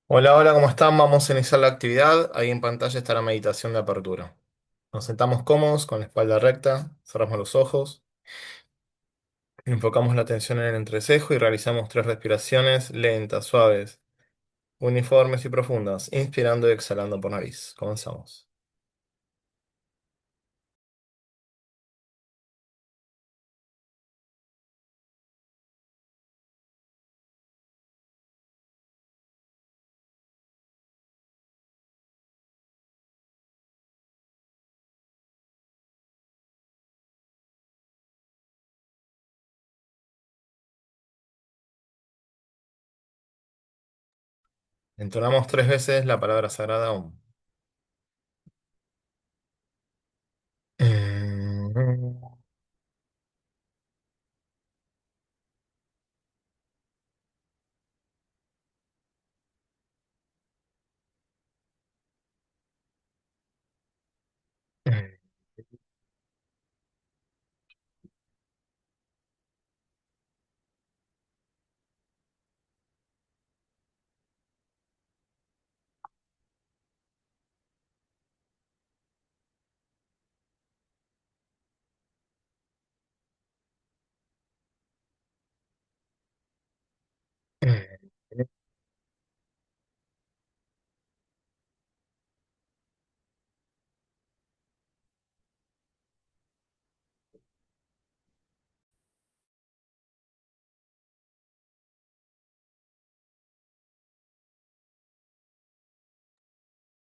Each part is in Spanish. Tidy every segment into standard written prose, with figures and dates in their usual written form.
Hola, hola, ¿cómo están? Vamos a iniciar la actividad. Ahí en pantalla está la meditación de apertura. Nos sentamos cómodos, con la espalda recta, cerramos los ojos, enfocamos la atención en el entrecejo y realizamos tres respiraciones lentas, suaves, uniformes y profundas, inspirando y exhalando por nariz. Comenzamos. Entonamos tres veces la palabra sagrada Om.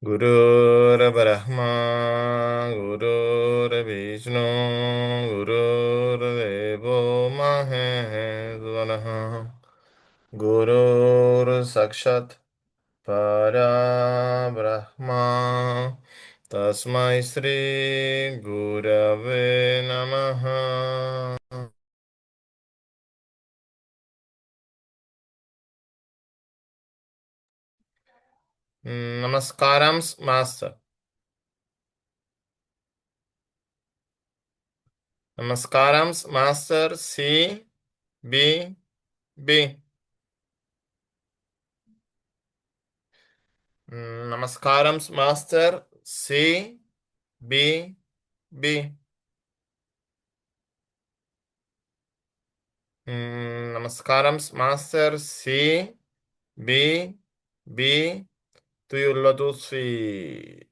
Gurur Brahma, Gurur Vishnu, Gurur Devo Maheshwara, Gurur Sakshat Para Brahma, Tasmai Sri Gurave Namaha. Namaskarams, Master. Namaskarams, Master. C. B. B. Namaskarams, Master. C. B. B. Namaskarams, Master. C. B. B. To your lotus feet.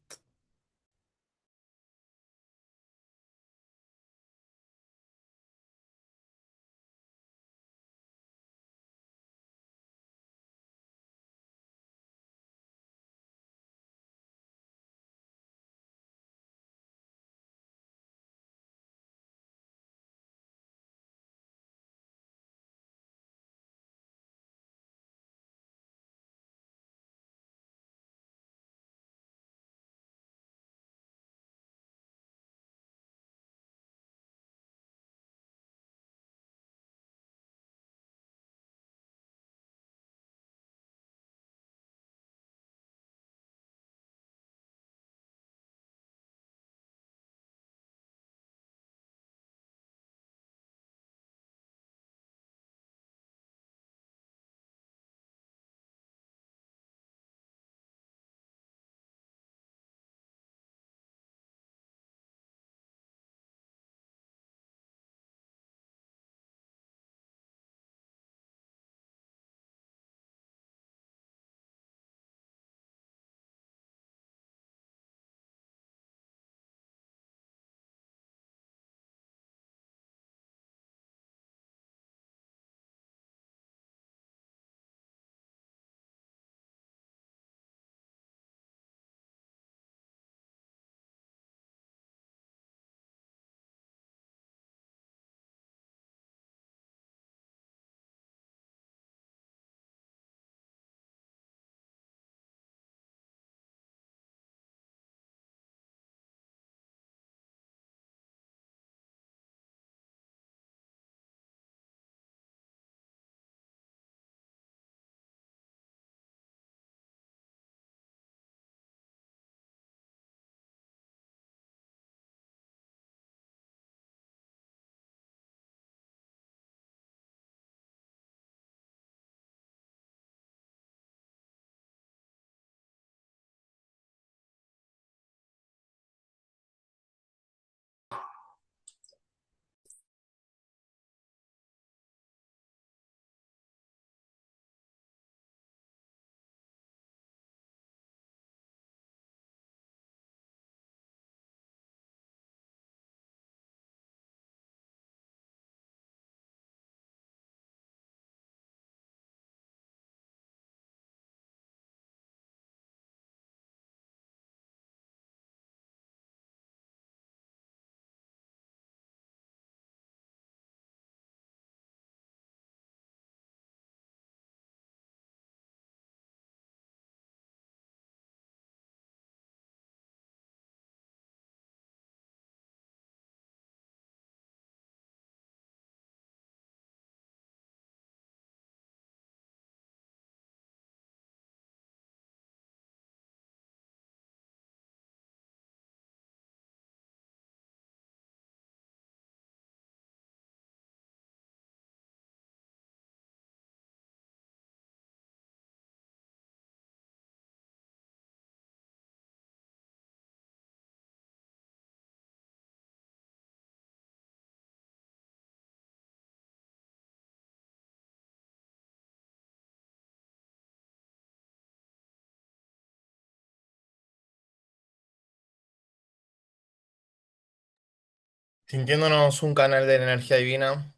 Sintiéndonos un canal de energía divina,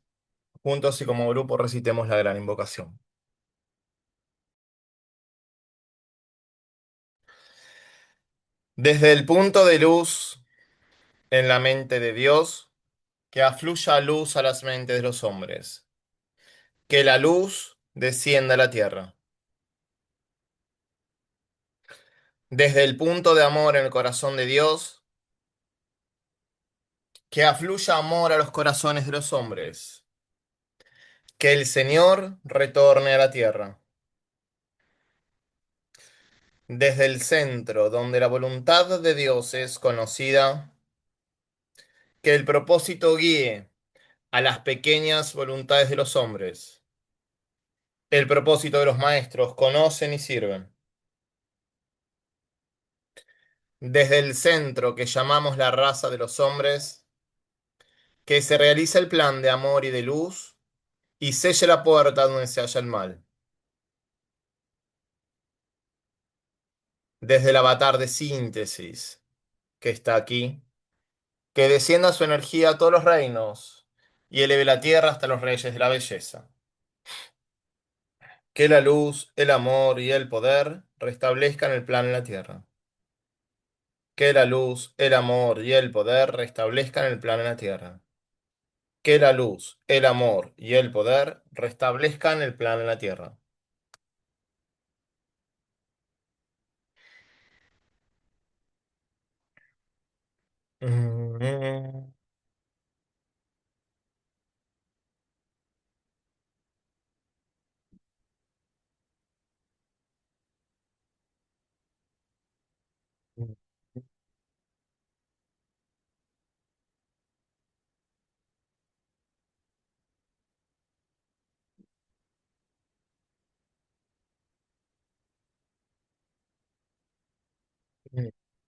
juntos y como grupo recitemos la gran invocación. Desde el punto de luz en la mente de Dios, que afluya luz a las mentes de los hombres, que la luz descienda a la tierra. Desde el punto de amor en el corazón de Dios, que afluya amor a los corazones de los hombres, que el Señor retorne a la tierra. Desde el centro, donde la voluntad de Dios es conocida, que el propósito guíe a las pequeñas voluntades de los hombres. El propósito de los maestros conocen y sirven. Desde el centro que llamamos la raza de los hombres, que se realice el plan de amor y de luz y selle la puerta donde se halla el mal. Desde el avatar de síntesis que está aquí, que descienda su energía a todos los reinos y eleve la tierra hasta los reyes de la belleza. Que la luz, el amor y el poder restablezcan el plan en la tierra. Que la luz, el amor y el poder restablezcan el plan en la tierra. Que la luz, el amor y el poder restablezcan el plan en la tierra. Mm, mm,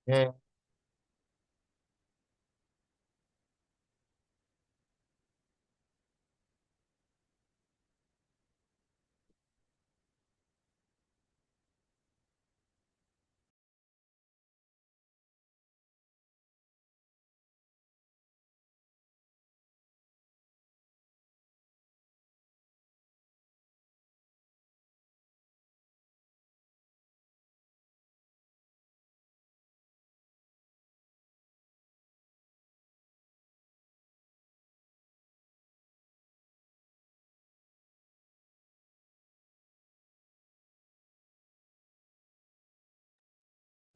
mm.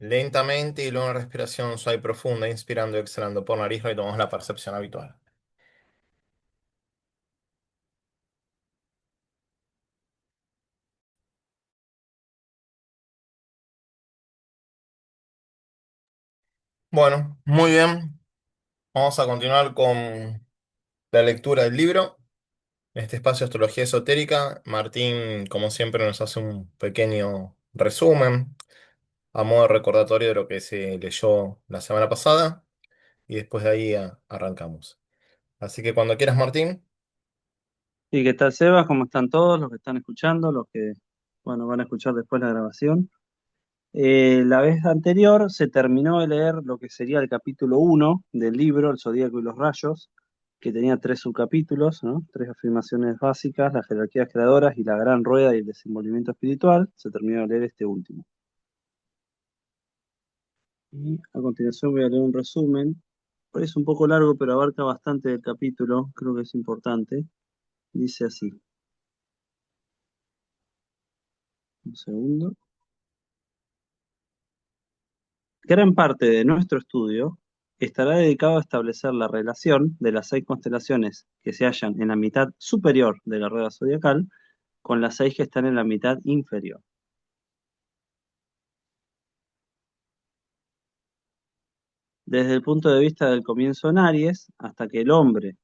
Lentamente y luego una respiración suave y profunda, inspirando y exhalando por nariz, retomamos la percepción habitual. Bueno, muy bien. Vamos a continuar con la lectura del libro. En este espacio de Astrología Esotérica, Martín, como siempre, nos hace un pequeño resumen a modo de recordatorio de lo que se leyó la semana pasada y después de ahí arrancamos. Así que cuando quieras, Martín. ¿Y qué tal, Sebas? ¿Cómo están todos los que están escuchando, los que, bueno, van a escuchar después la grabación? La vez anterior se terminó de leer lo que sería el capítulo uno del libro, El Zodíaco y los Rayos, que tenía tres subcapítulos, ¿no? Tres afirmaciones básicas, las jerarquías creadoras y la gran rueda y el desenvolvimiento espiritual. Se terminó de leer este último. Y a continuación voy a leer un resumen. Parece un poco largo, pero abarca bastante del capítulo, creo que es importante. Dice así, un segundo. Gran parte de nuestro estudio estará dedicado a establecer la relación de las seis constelaciones que se hallan en la mitad superior de la rueda zodiacal con las seis que están en la mitad inferior. Desde el punto de vista del comienzo en Aries, hasta que el hombre,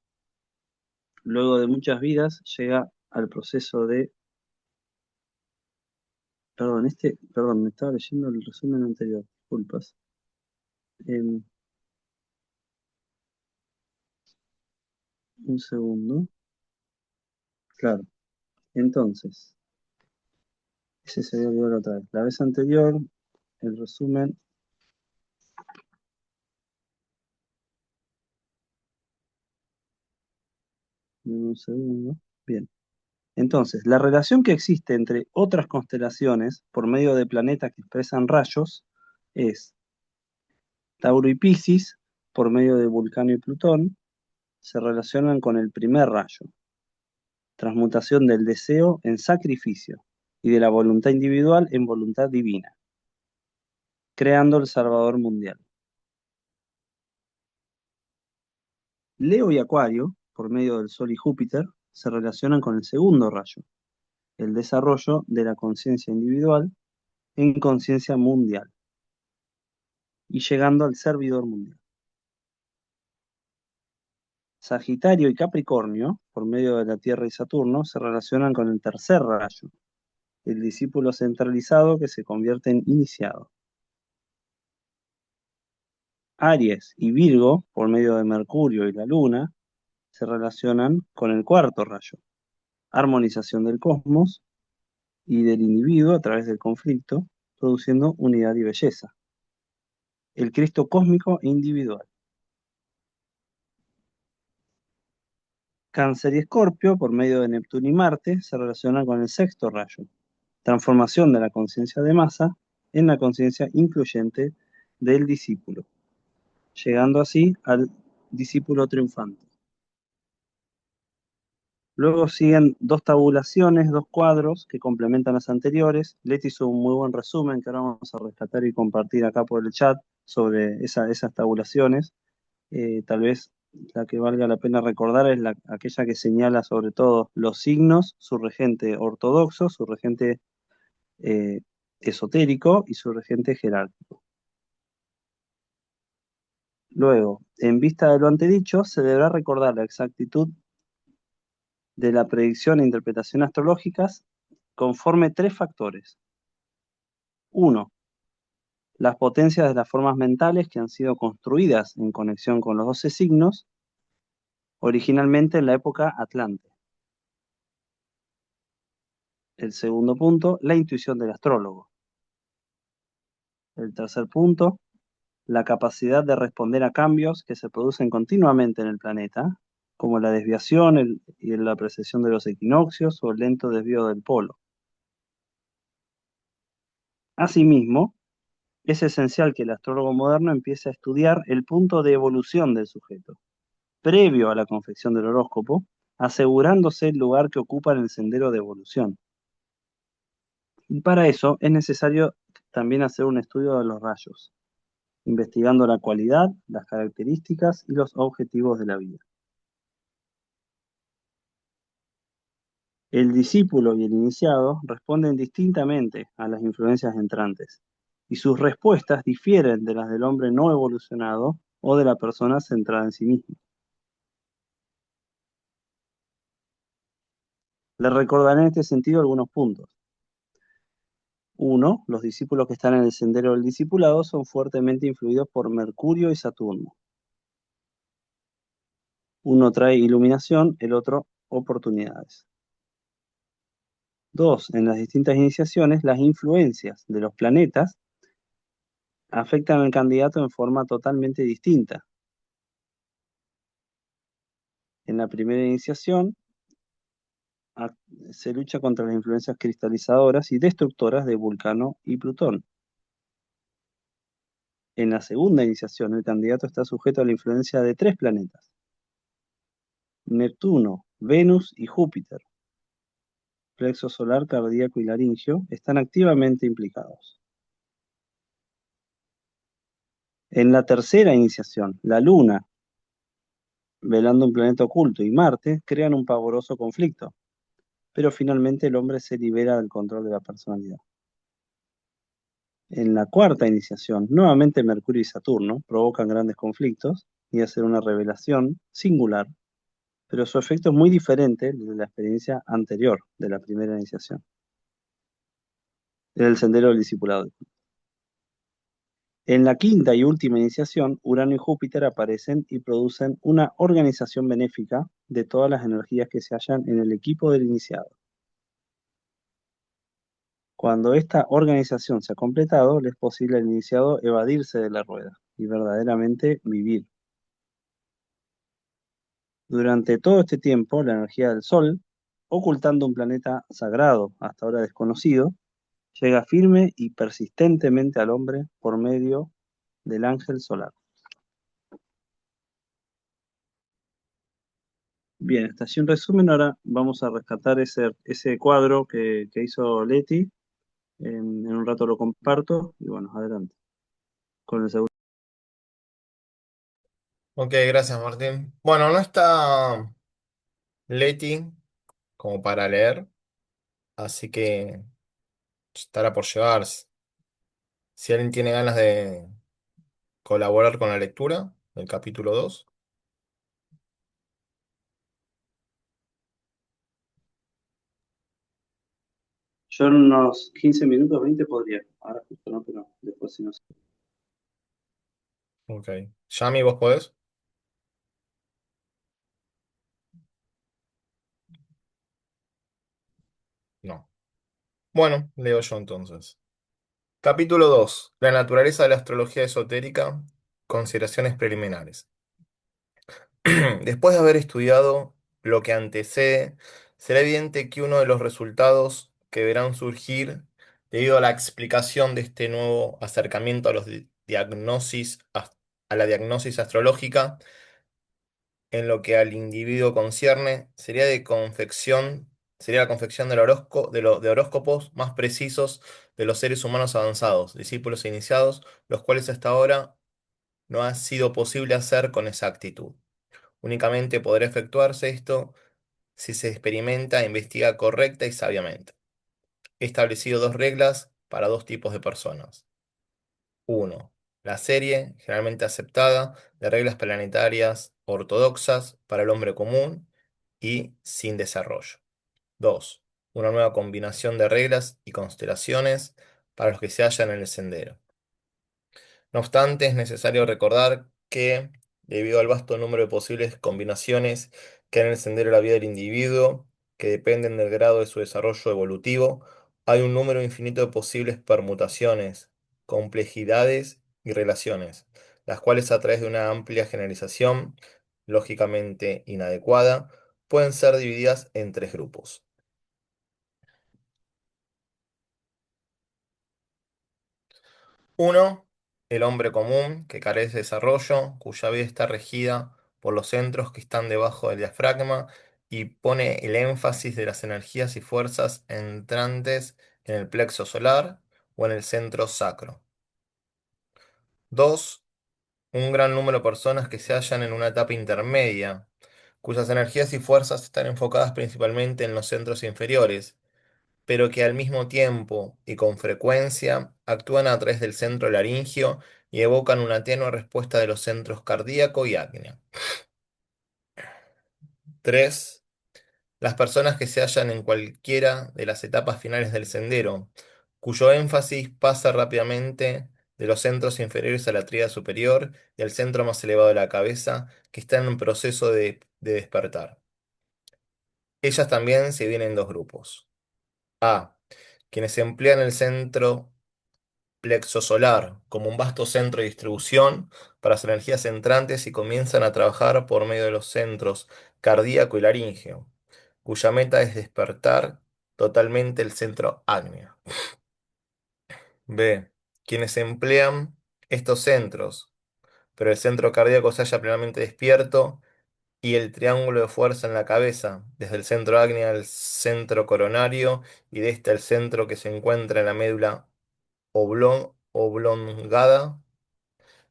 luego de muchas vidas, llega al proceso de... Perdón, me estaba leyendo el resumen anterior, disculpas. Em, un segundo. Claro, entonces, ese se había olvidado otra vez. La vez anterior, el resumen segundo. Bien. Entonces, la relación que existe entre otras constelaciones por medio de planetas que expresan rayos es Tauro y Piscis, por medio de Vulcano y Plutón, se relacionan con el primer rayo, transmutación del deseo en sacrificio y de la voluntad individual en voluntad divina, creando el Salvador mundial. Leo y Acuario, por medio del Sol y Júpiter, se relacionan con el segundo rayo, el desarrollo de la conciencia individual en conciencia mundial y llegando al servidor mundial. Sagitario y Capricornio, por medio de la Tierra y Saturno, se relacionan con el tercer rayo, el discípulo centralizado que se convierte en iniciado. Aries y Virgo, por medio de Mercurio y la Luna, se relacionan con el cuarto rayo, armonización del cosmos y del individuo a través del conflicto, produciendo unidad y belleza. El Cristo cósmico e individual. Cáncer y Escorpio, por medio de Neptuno y Marte, se relacionan con el sexto rayo, transformación de la conciencia de masa en la conciencia influyente del discípulo, llegando así al discípulo triunfante. Luego siguen dos tabulaciones, dos cuadros que complementan las anteriores. Leti hizo un muy buen resumen que ahora vamos a rescatar y compartir acá por el chat sobre esas tabulaciones. Tal vez la que valga la pena recordar es aquella que señala sobre todo los signos, su regente ortodoxo, su regente eh, esotérico y su regente jerárquico. Luego, en vista de lo antedicho, se deberá recordar la exactitud de la predicción e interpretación astrológicas conforme tres factores. Uno, las potencias de las formas mentales que han sido construidas en conexión con los 12 signos, originalmente en la época Atlante. El segundo punto, la intuición del astrólogo. El tercer punto, la capacidad de responder a cambios que se producen continuamente en el planeta, como la desviación y la precesión de los equinoccios o el lento desvío del polo. Asimismo, es esencial que el astrólogo moderno empiece a estudiar el punto de evolución del sujeto, previo a la confección del horóscopo, asegurándose el lugar que ocupa en el sendero de evolución. Y para eso es necesario también hacer un estudio de los rayos, investigando la cualidad, las características y los objetivos de la vida. El discípulo y el iniciado responden distintamente a las influencias entrantes, y sus respuestas difieren de las del hombre no evolucionado o de la persona centrada en sí misma. Le recordaré en este sentido algunos puntos. Uno, los discípulos que están en el sendero del discipulado son fuertemente influidos por Mercurio y Saturno. Uno trae iluminación, el otro oportunidades. Dos, en las distintas iniciaciones, las influencias de los planetas afectan al candidato en forma totalmente distinta. En la primera iniciación, a- se lucha contra las influencias cristalizadoras y destructoras de Vulcano y Plutón. En la segunda iniciación, el candidato está sujeto a la influencia de tres planetas: Neptuno, Venus y Júpiter. Plexo solar, cardíaco y laringio están activamente implicados. En la tercera iniciación, la Luna, velando un planeta oculto, y Marte crean un pavoroso conflicto, pero finalmente el hombre se libera del control de la personalidad. En la cuarta iniciación, nuevamente Mercurio y Saturno provocan grandes conflictos y hacen una revelación singular, pero su efecto es muy diferente de la experiencia anterior de la primera iniciación, en el sendero del discipulado. En la quinta y última iniciación, Urano y Júpiter aparecen y producen una organización benéfica de todas las energías que se hallan en el equipo del iniciado. Cuando esta organización se ha completado, le es posible al iniciado evadirse de la rueda y verdaderamente vivir. Durante todo este tiempo, la energía del Sol, ocultando un planeta sagrado hasta ahora desconocido, llega firme y persistentemente al hombre por medio del ángel solar. Bien, hasta así un resumen. Ahora vamos a rescatar ese cuadro que hizo Leti. En un rato lo comparto y bueno, adelante. Con el segundo. Ok, gracias Martín. Bueno, no está Leti como para leer, así que estará por llevarse. Si alguien tiene ganas de colaborar con la lectura del capítulo 2. Yo en unos 15 minutos, 20 podría. Ahora justo no, pero después si no sé. Ok. Yami, ¿vos podés? No. Bueno, leo yo entonces. Capítulo 2. La naturaleza de la astrología esotérica. Consideraciones preliminares. Después de haber estudiado lo que antecede, será evidente que uno de los resultados que verán surgir debido a la explicación de este nuevo acercamiento a los a la diagnosis astrológica en lo que al individuo concierne sería la confección del de horóscopos más precisos de los seres humanos avanzados, discípulos e iniciados, los cuales hasta ahora no ha sido posible hacer con exactitud. Únicamente podrá efectuarse esto si se experimenta e investiga correcta y sabiamente. He establecido dos reglas para dos tipos de personas. Uno, la serie, generalmente aceptada, de reglas planetarias ortodoxas para el hombre común y sin desarrollo. 2, una nueva combinación de reglas y constelaciones para los que se hallan en el sendero. No obstante, es necesario recordar que, debido al vasto número de posibles combinaciones que hay en el sendero de la vida del individuo, que dependen del grado de su desarrollo evolutivo, hay un número infinito de posibles permutaciones, complejidades y relaciones, las cuales a través de una amplia generalización, lógicamente inadecuada, pueden ser divididas en tres grupos. Uno, el hombre común, que carece de desarrollo, cuya vida está regida por los centros que están debajo del diafragma y pone el énfasis de las energías y fuerzas entrantes en el plexo solar o en el centro sacro. Dos, un gran número de personas que se hallan en una etapa intermedia, cuyas energías y fuerzas están enfocadas principalmente en los centros inferiores, pero que al mismo tiempo y con frecuencia actúan a través del centro laringio y evocan una tenue respuesta de los centros cardíaco y ágneo. 3. Las personas que se hallan en cualquiera de las etapas finales del sendero, cuyo énfasis pasa rápidamente de los centros inferiores a la tríada superior y al centro más elevado de la cabeza, que está en un proceso de despertar. Ellas también se dividen en dos grupos. A. Quienes emplean el centro plexo solar como un vasto centro de distribución para las energías entrantes y comienzan a trabajar por medio de los centros cardíaco y laríngeo, cuya meta es despertar totalmente el centro ágneo. B. Quienes emplean estos centros, pero el centro cardíaco se halla plenamente despierto y el triángulo de fuerza en la cabeza, desde el centro ágneo al centro coronario y de este al centro que se encuentra en la médula oblongada,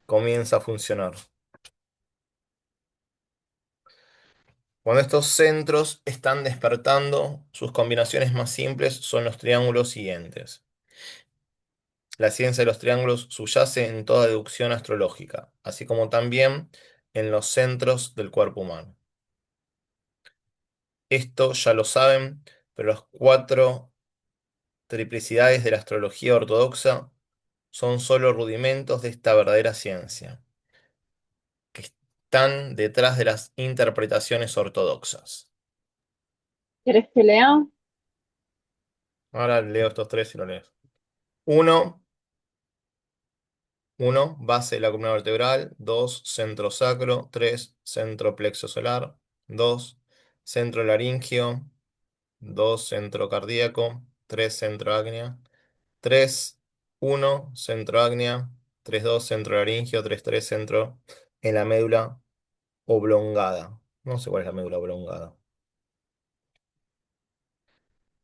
comienza a funcionar. Cuando estos centros están despertando, sus combinaciones más simples son los triángulos siguientes. La ciencia de los triángulos subyace en toda deducción astrológica, así como también en los centros del cuerpo humano. Esto ya lo saben, pero las cuatro triplicidades de la astrología ortodoxa son solo rudimentos de esta verdadera ciencia, que están detrás de las interpretaciones ortodoxas. ¿Querés que lea? Ahora leo estos tres y lo lees. Uno, base de la columna vertebral. 2, centro sacro. 3, centro plexo solar. 2, centro laringio, 2, centro cardíaco, 3, centro ágnea, 3, 1, centro ágnea, 3, 2, centro laringio, 3, 3, centro en la médula oblongada. No sé cuál es la médula oblongada.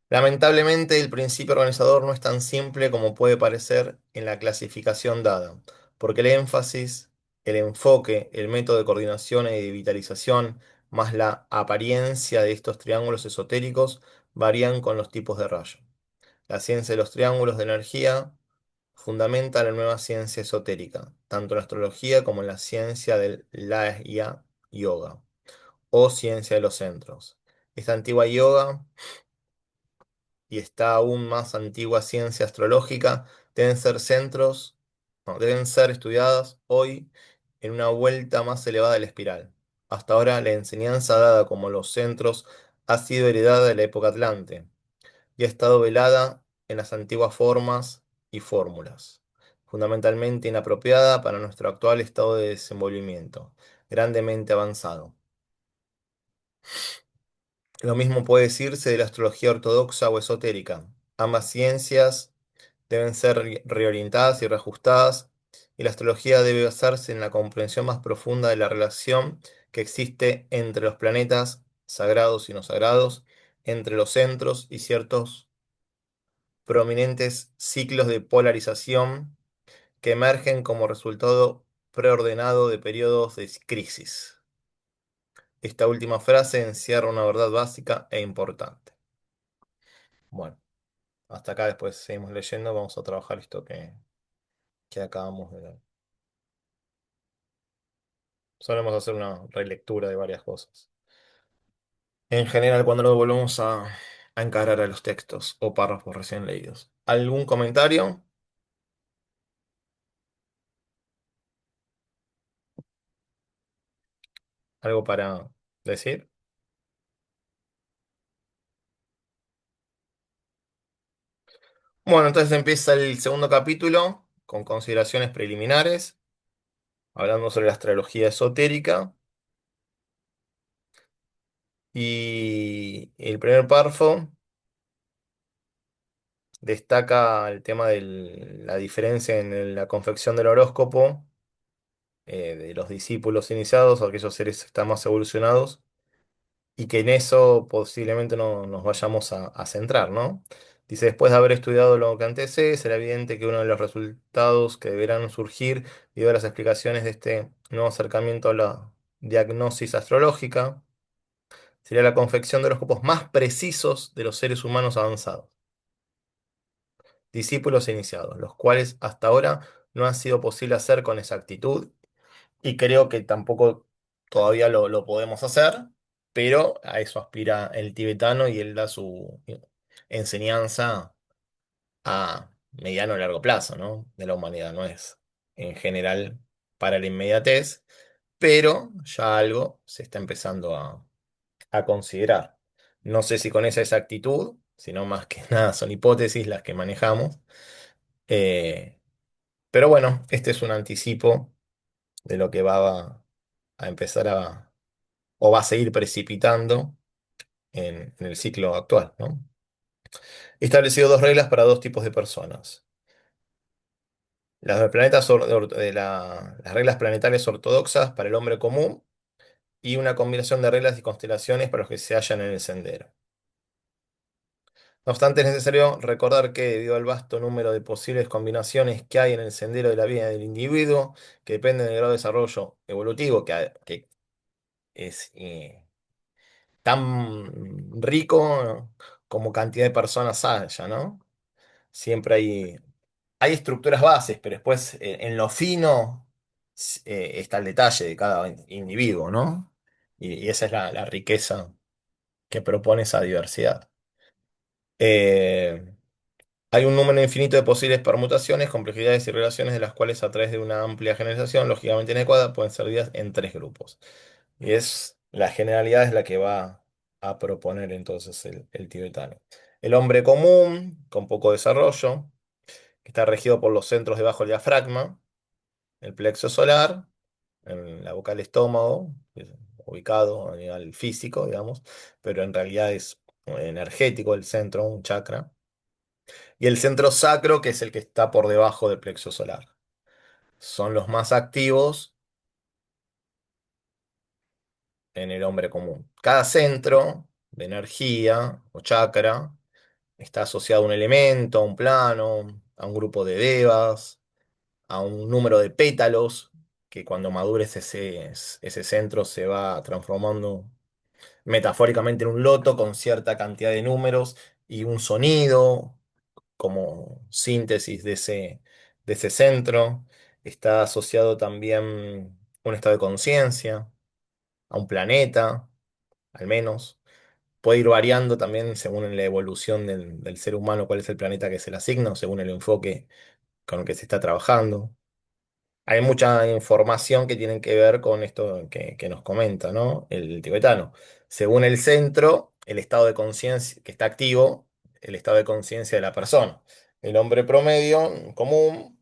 Lamentablemente, el principio organizador no es tan simple como puede parecer en la clasificación dada, porque el énfasis, el enfoque, el método de coordinación y de vitalización, más la apariencia de estos triángulos esotéricos, varían con los tipos de rayo. La ciencia de los triángulos de energía fundamenta la nueva ciencia esotérica, tanto en la astrología como en la ciencia del Laya Yoga, o ciencia de los centros. Esta antigua yoga y esta aún más antigua ciencia astrológica deben ser centros, no, deben ser estudiadas hoy en una vuelta más elevada de la espiral. Hasta ahora la enseñanza dada como los centros ha sido heredada de la época Atlante y ha estado velada en las antiguas formas y fórmulas, fundamentalmente inapropiada para nuestro actual estado de desenvolvimiento, grandemente avanzado. Lo mismo puede decirse de la astrología ortodoxa o esotérica. Ambas ciencias deben ser reorientadas y reajustadas, y la astrología debe basarse en la comprensión más profunda de la relación que existe entre los planetas sagrados y no sagrados, entre los centros y ciertos prominentes ciclos de polarización que emergen como resultado preordenado de periodos de crisis. Esta última frase encierra una verdad básica e importante. Bueno, hasta acá después seguimos leyendo, vamos a trabajar esto que acabamos de ver. Solemos hacer una relectura de varias cosas. En general, cuando lo volvemos a encarar a los textos o párrafos recién leídos. ¿Algún comentario? ¿Algo para decir? Bueno, entonces empieza el segundo capítulo con consideraciones preliminares, hablando sobre la astrología esotérica. Y el primer párrafo destaca el tema de la diferencia en la confección del horóscopo de los discípulos iniciados, o aquellos seres que están más evolucionados, y que en eso posiblemente no nos vayamos a centrar, ¿no? Dice, después de haber estudiado lo que antecede, será evidente que uno de los resultados que deberán surgir debido a las explicaciones de este nuevo acercamiento a la diagnosis astrológica sería la confección de horóscopos más precisos de los seres humanos avanzados, discípulos iniciados, los cuales hasta ahora no ha sido posible hacer con exactitud y creo que tampoco todavía lo podemos hacer, pero a eso aspira el tibetano y él da su enseñanza a mediano o largo plazo, ¿no? De la humanidad, no es en general para la inmediatez, pero ya algo se está empezando a considerar. No sé si con esa exactitud, sino más que nada son hipótesis las que manejamos. Eh, pero bueno, este es un anticipo de lo que va a empezar o va a seguir precipitando en el ciclo actual, ¿no? He establecido dos reglas para dos tipos de personas. Las de planetas las reglas planetarias ortodoxas para el hombre común y una combinación de reglas y constelaciones para los que se hallan en el sendero. No obstante, es necesario recordar que debido al vasto número de posibles combinaciones que hay en el sendero de la vida del individuo, que dependen del grado de desarrollo evolutivo, que es tan rico como cantidad de personas haya, ¿no? Siempre hay estructuras bases, pero después en lo fino está el detalle de cada individuo, ¿no? Y esa es la riqueza que propone esa diversidad. Eh, Hay un número infinito de posibles permutaciones, complejidades y relaciones de las cuales a través de una amplia generalización lógicamente inadecuada pueden ser divididas en tres grupos. Y es la generalidad es la que va a proponer entonces el tibetano. El hombre común, con poco desarrollo, que está regido por los centros debajo del diafragma, el plexo solar, en la boca del estómago, ubicado a nivel físico, digamos, pero en realidad es energético el centro, un chakra. Y el centro sacro, que es el que está por debajo del plexo solar. Son los más activos en el hombre común. Cada centro de energía o chakra está asociado a un elemento, a un plano, a un grupo de devas, a un número de pétalos, que cuando madures ese centro se va transformando metafóricamente en un loto con cierta cantidad de números y un sonido como síntesis de ese centro. Está asociado también a un estado de conciencia, a un planeta, al menos. Puede ir variando también según la evolución del ser humano, cuál es el planeta que se le asigna, o según el enfoque con el que se está trabajando. Hay mucha información que tiene que ver con esto que nos comenta, ¿no? El tibetano. Según el centro, el estado de conciencia que está activo, el estado de conciencia de la persona. El hombre promedio, común,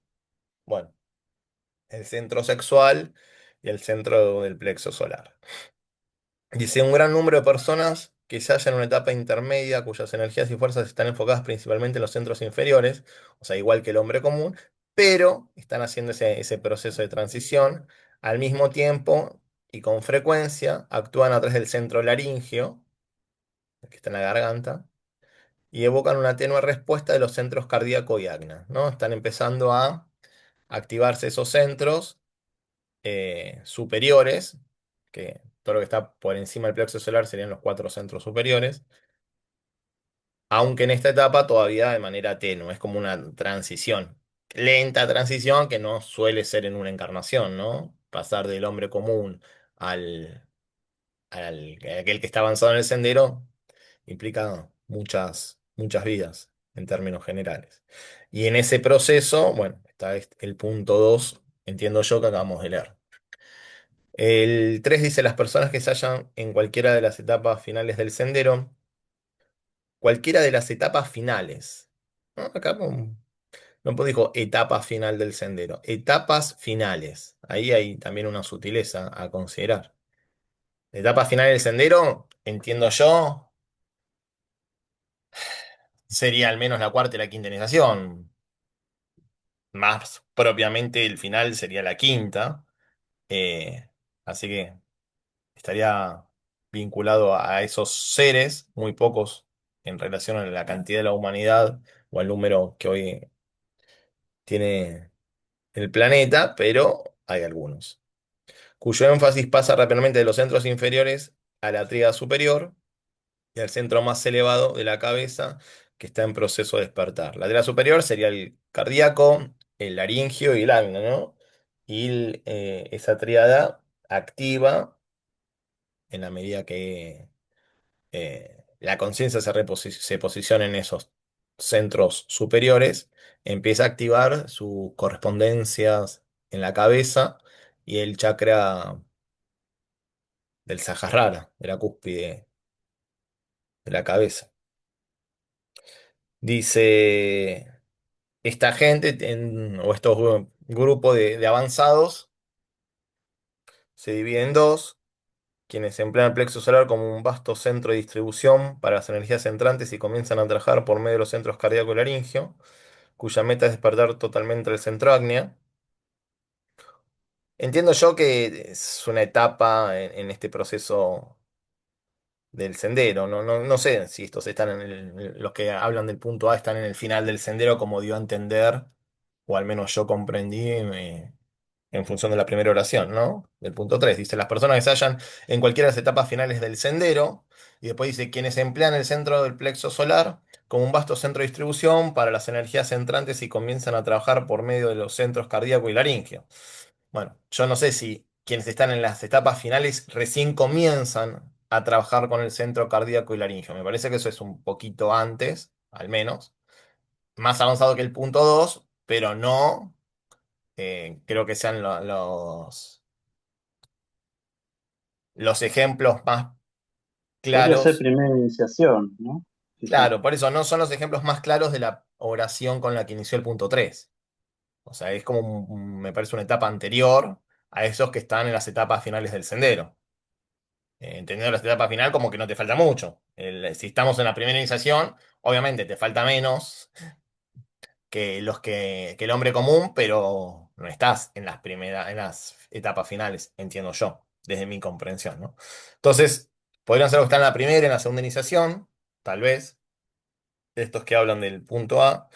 bueno, el centro sexual y el centro del plexo solar. Dice, un gran número de personas que se hallan en una etapa intermedia cuyas energías y fuerzas están enfocadas principalmente en los centros inferiores, o sea, igual que el hombre común, pero están haciendo ese proceso de transición al mismo tiempo y con frecuencia actúan a través del centro laríngeo, que está en la garganta, y evocan una tenue respuesta de los centros cardíaco y agna, ¿no? Están empezando a activarse esos centros superiores, que todo lo que está por encima del plexo solar serían los cuatro centros superiores, aunque en esta etapa todavía de manera tenue, es como una transición, lenta transición que no suele ser en una encarnación, ¿no? Pasar del hombre común al, aquel que está avanzado en el sendero implica muchas vidas en términos generales. Y en ese proceso, bueno, está el punto 2 entiendo yo, que acabamos de leer. El 3 dice las personas que se hallan en cualquiera de las etapas finales del sendero, cualquiera de las etapas finales. ¿No? Acá no dijo etapa final del sendero, etapas finales. Ahí hay también una sutileza a considerar. Etapa final del sendero, entiendo yo, sería al menos la cuarta y la quinta iniciación. Más propiamente el final sería la quinta. Eh, Así que estaría vinculado a esos seres, muy pocos en relación a la cantidad de la humanidad o al número que hoy tiene el planeta, pero hay algunos, cuyo énfasis pasa rápidamente de los centros inferiores a la tríada superior y al centro más elevado de la cabeza, que está en proceso de despertar. La tríada superior sería el cardíaco, el laringio y el ágna, ¿no? Y esa tríada activa en la medida que la conciencia se posiciona en esos centros superiores, empieza a activar sus correspondencias en la cabeza y el chakra del Sahasrara, de la cúspide de la cabeza. Dice, esta gente o estos grupos de avanzados se dividen en dos, quienes emplean el plexo solar como un vasto centro de distribución para las energías entrantes y comienzan a trabajar por medio de los centros cardíaco y laringio, cuya meta es despertar totalmente el centro ágnea. Entiendo yo que es una etapa en este proceso del sendero. No sé si estos están los que hablan del punto A están en el final del sendero, como dio a entender, o al menos yo comprendí en función de la primera oración, ¿no? Del punto 3 dice, las personas que se hallan en cualquiera de las etapas finales del sendero, y después dice, quienes emplean el centro del plexo solar como un vasto centro de distribución para las energías entrantes y comienzan a trabajar por medio de los centros cardíaco y laringio. Bueno, yo no sé si quienes están en las etapas finales recién comienzan a trabajar con el centro cardíaco y laringio. Me parece que eso es un poquito antes, al menos, más avanzado que el punto 2, pero no creo que sean los ejemplos más Podría ser claros. primera iniciación, ¿no? Sí, sí. Claro, por eso no son los ejemplos más claros de la oración con la que inició el punto 3. O sea, es como, me parece una etapa anterior a esos que están en las etapas finales del sendero. entendiendo la etapa final como que no te falta mucho. Si estamos en la primera iniciación, obviamente te falta menos que el hombre común, pero no estás en en las etapas finales, entiendo yo, desde mi comprensión, ¿no? Entonces, podrían ser los que están en la primera, en la segunda iniciación, tal vez, estos que hablan del punto A,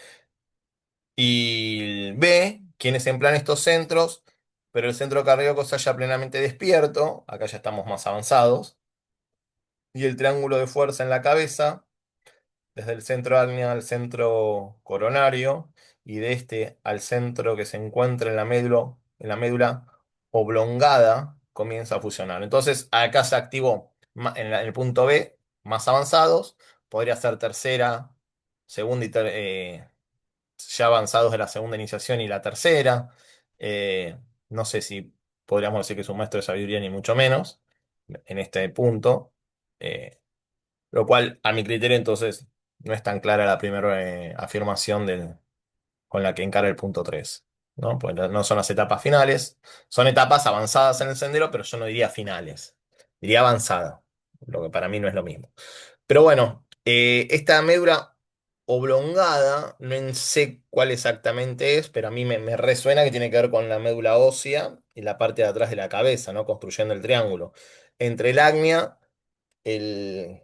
y B, quienes emplean estos centros, pero el centro cardíaco se haya plenamente despierto, acá ya estamos más avanzados, y el triángulo de fuerza en la cabeza desde el centro ágnea al centro coronario y de este al centro que se encuentra en la médula oblongada, comienza a fusionar. Entonces, acá se activó en el punto B, más avanzados, podría ser tercera, segunda ya avanzados de la segunda iniciación y la tercera. Eh, no sé si podríamos decir que es un maestro de sabiduría, ni mucho menos, en este punto. Eh, lo cual, a mi criterio, entonces, no es tan clara la primera afirmación con la que encara el punto 3, ¿no? Pues no son las etapas finales, son etapas avanzadas en el sendero, pero yo no diría finales, diría avanzada, lo que para mí no es lo mismo. Pero bueno, esta médula oblongada, no sé cuál exactamente es, pero a mí me resuena que tiene que ver con la médula ósea y la parte de atrás de la cabeza, ¿no? Construyendo el triángulo. Entre el ágnea, el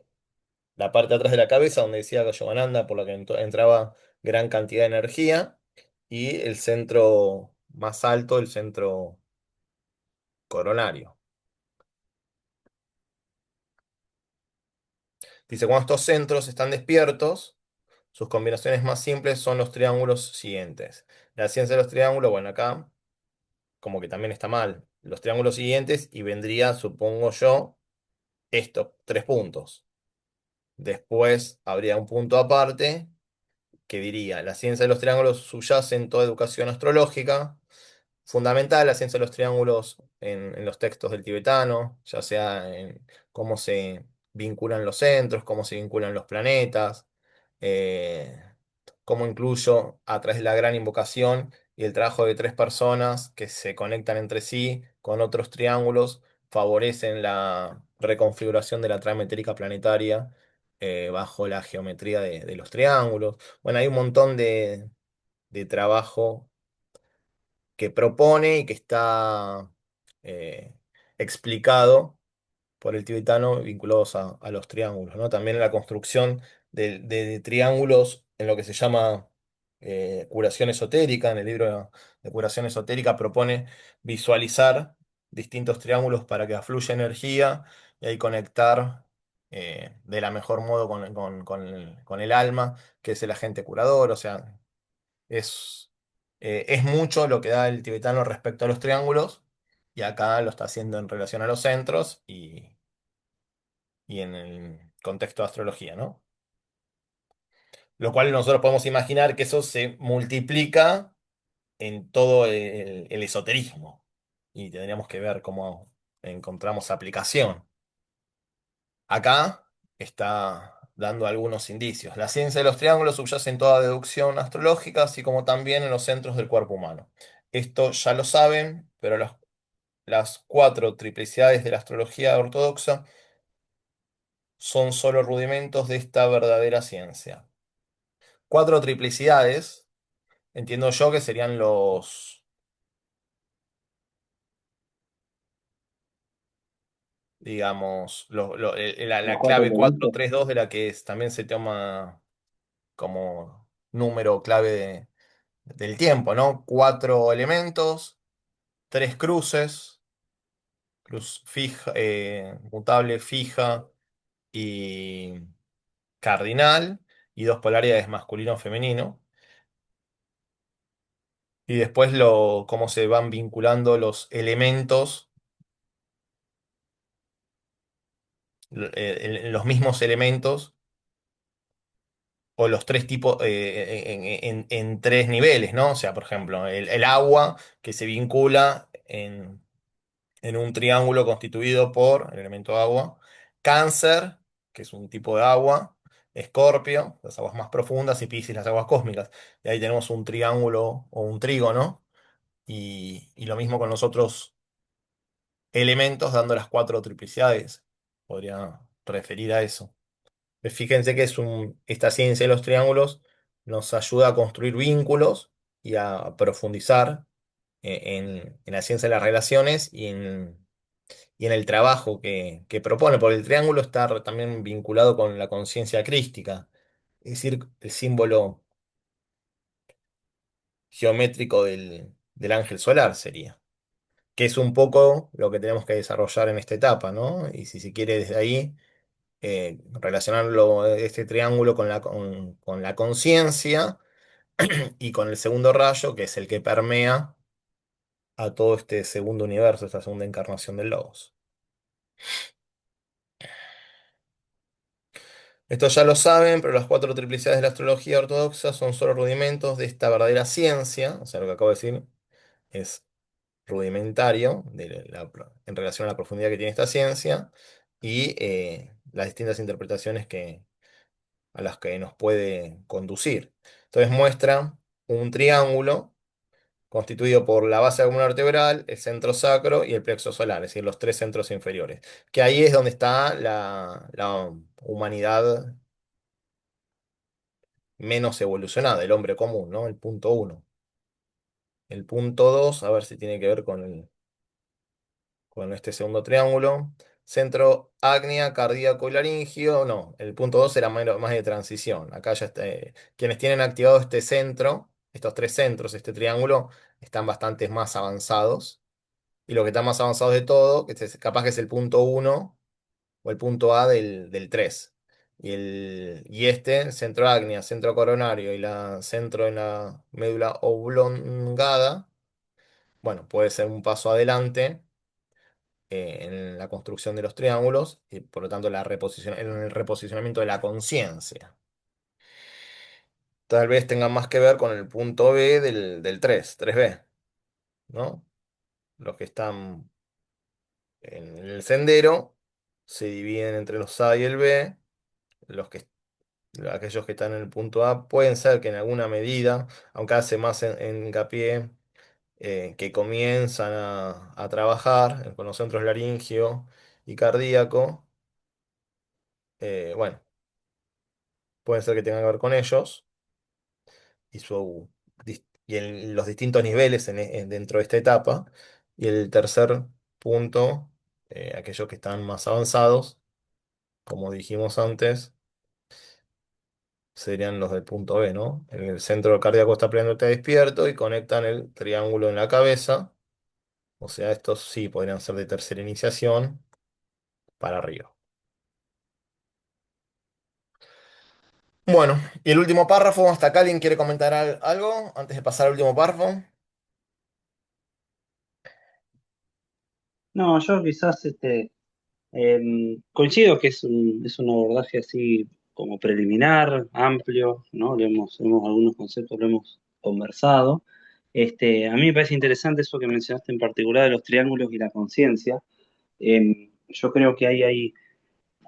la parte de atrás de la cabeza, donde decía Yogananda, por la que entraba gran cantidad de energía, y el centro más alto, el centro coronario. Dice, cuando estos centros están despiertos, sus combinaciones más simples son los triángulos siguientes. La ciencia de los triángulos, bueno, acá como que también está mal. Los triángulos siguientes y vendría, supongo yo, estos tres puntos. Después habría un punto aparte que diría, la ciencia de los triángulos subyace en toda educación astrológica, fundamental la ciencia de los triángulos en los textos del tibetano, ya sea en cómo se vinculan los centros, cómo se vinculan los planetas, eh, cómo incluyo a través de la gran invocación y el trabajo de tres personas que se conectan entre sí con otros triángulos, favorecen la reconfiguración de la trama etérica planetaria bajo la geometría de los triángulos. Bueno, hay un montón de trabajo que propone y que está eh, explicado por el tibetano vinculados a los triángulos, ¿no? También la construcción de triángulos en lo que se llama curación esotérica, en el libro de curación esotérica propone visualizar distintos triángulos para que afluya energía y ahí conectar de la mejor modo con el alma, que es el agente curador, o sea, es mucho lo que da el tibetano respecto a los triángulos, y acá lo está haciendo en relación a los centros y en el contexto de astrología, ¿no? Lo cual nosotros podemos imaginar que eso se multiplica en todo el esoterismo, y tendríamos que ver cómo encontramos aplicación. Acá está dando algunos indicios. La ciencia de los triángulos subyace en toda deducción astrológica, así como también en los centros del cuerpo humano. Esto ya lo saben, pero las cuatro triplicidades de la astrología ortodoxa son solo rudimentos de esta verdadera ciencia. Cuatro triplicidades, entiendo yo que serían digamos, Los la cuatro clave elementos. 432 de la que también se toma como número clave del tiempo, ¿no? Cuatro elementos, tres cruces, cruz fija, mutable, fija y cardinal, y dos polaridades masculino-femenino. Y después cómo se van vinculando los elementos, los mismos elementos o los tres tipos en tres niveles, ¿no? O sea, por ejemplo, el agua que se vincula en un triángulo constituido por el elemento agua, Cáncer, que es un tipo de agua, Escorpio, las aguas más profundas, y Piscis, las aguas cósmicas. Y ahí tenemos un triángulo o un trígono, y lo mismo con los otros elementos, dando las cuatro triplicidades. podría referir a eso. Fíjense que esta ciencia de los triángulos nos ayuda a construir vínculos y a profundizar en la ciencia de las relaciones y en el trabajo que propone, porque el triángulo está también vinculado con la conciencia crística, es decir, el símbolo geométrico del ángel solar sería, que es un poco lo que tenemos que desarrollar en esta etapa, ¿no? Y si se quiere desde ahí relacionarlo, este triángulo con la conciencia y con el segundo rayo, que es el que permea a todo este segundo universo, esta segunda encarnación del Logos. Esto ya lo saben, pero las cuatro triplicidades de la astrología ortodoxa son solo rudimentos de esta verdadera ciencia, o sea, lo que acabo de decir es rudimentario en relación a la profundidad que tiene esta ciencia y las distintas interpretaciones a las que nos puede conducir. Entonces muestra un triángulo constituido por la base de la columna vertebral, el centro sacro y el plexo solar, es decir, los tres centros inferiores. Que ahí es donde está la humanidad menos evolucionada, el hombre común, ¿no? El punto uno. El punto 2, a ver si tiene que ver con este segundo triángulo. Centro ágnea, cardíaco y laringio. No, el punto 2 era más de transición. Acá ya está, quienes tienen activado este centro, estos tres centros, este triángulo, están bastante más avanzados. Y lo que está más avanzado de todo, capaz que es el punto uno o el punto A del 3. Y este, centro ágnea, centro coronario y la centro en la médula oblongada, bueno, puede ser un paso adelante en la construcción de los triángulos y por lo tanto en el reposicionamiento de la conciencia. Tal vez tenga más que ver con el punto B del 3B, ¿no? Los que están en el sendero se dividen entre los A y el B. Los que, aquellos que están en el punto A pueden ser que en alguna medida, aunque hace más hincapié, que comienzan a trabajar con los centros laringio y cardíaco, bueno, puede ser que tengan que ver con ellos y, los distintos niveles dentro de esta etapa. Y el tercer punto, aquellos que están más avanzados, como dijimos antes, serían los del punto B, ¿no? El centro cardíaco está plenamente despierto y conectan el triángulo en la cabeza. O sea, estos sí podrían ser de tercera iniciación para arriba. Bueno, y el último párrafo, hasta acá alguien quiere comentar algo antes de pasar al último párrafo. No, yo quizás coincido que es un abordaje así como preliminar, amplio, ¿no? Algunos conceptos lo hemos conversado. A mí me parece interesante eso que mencionaste en particular de los triángulos y la conciencia. Yo creo que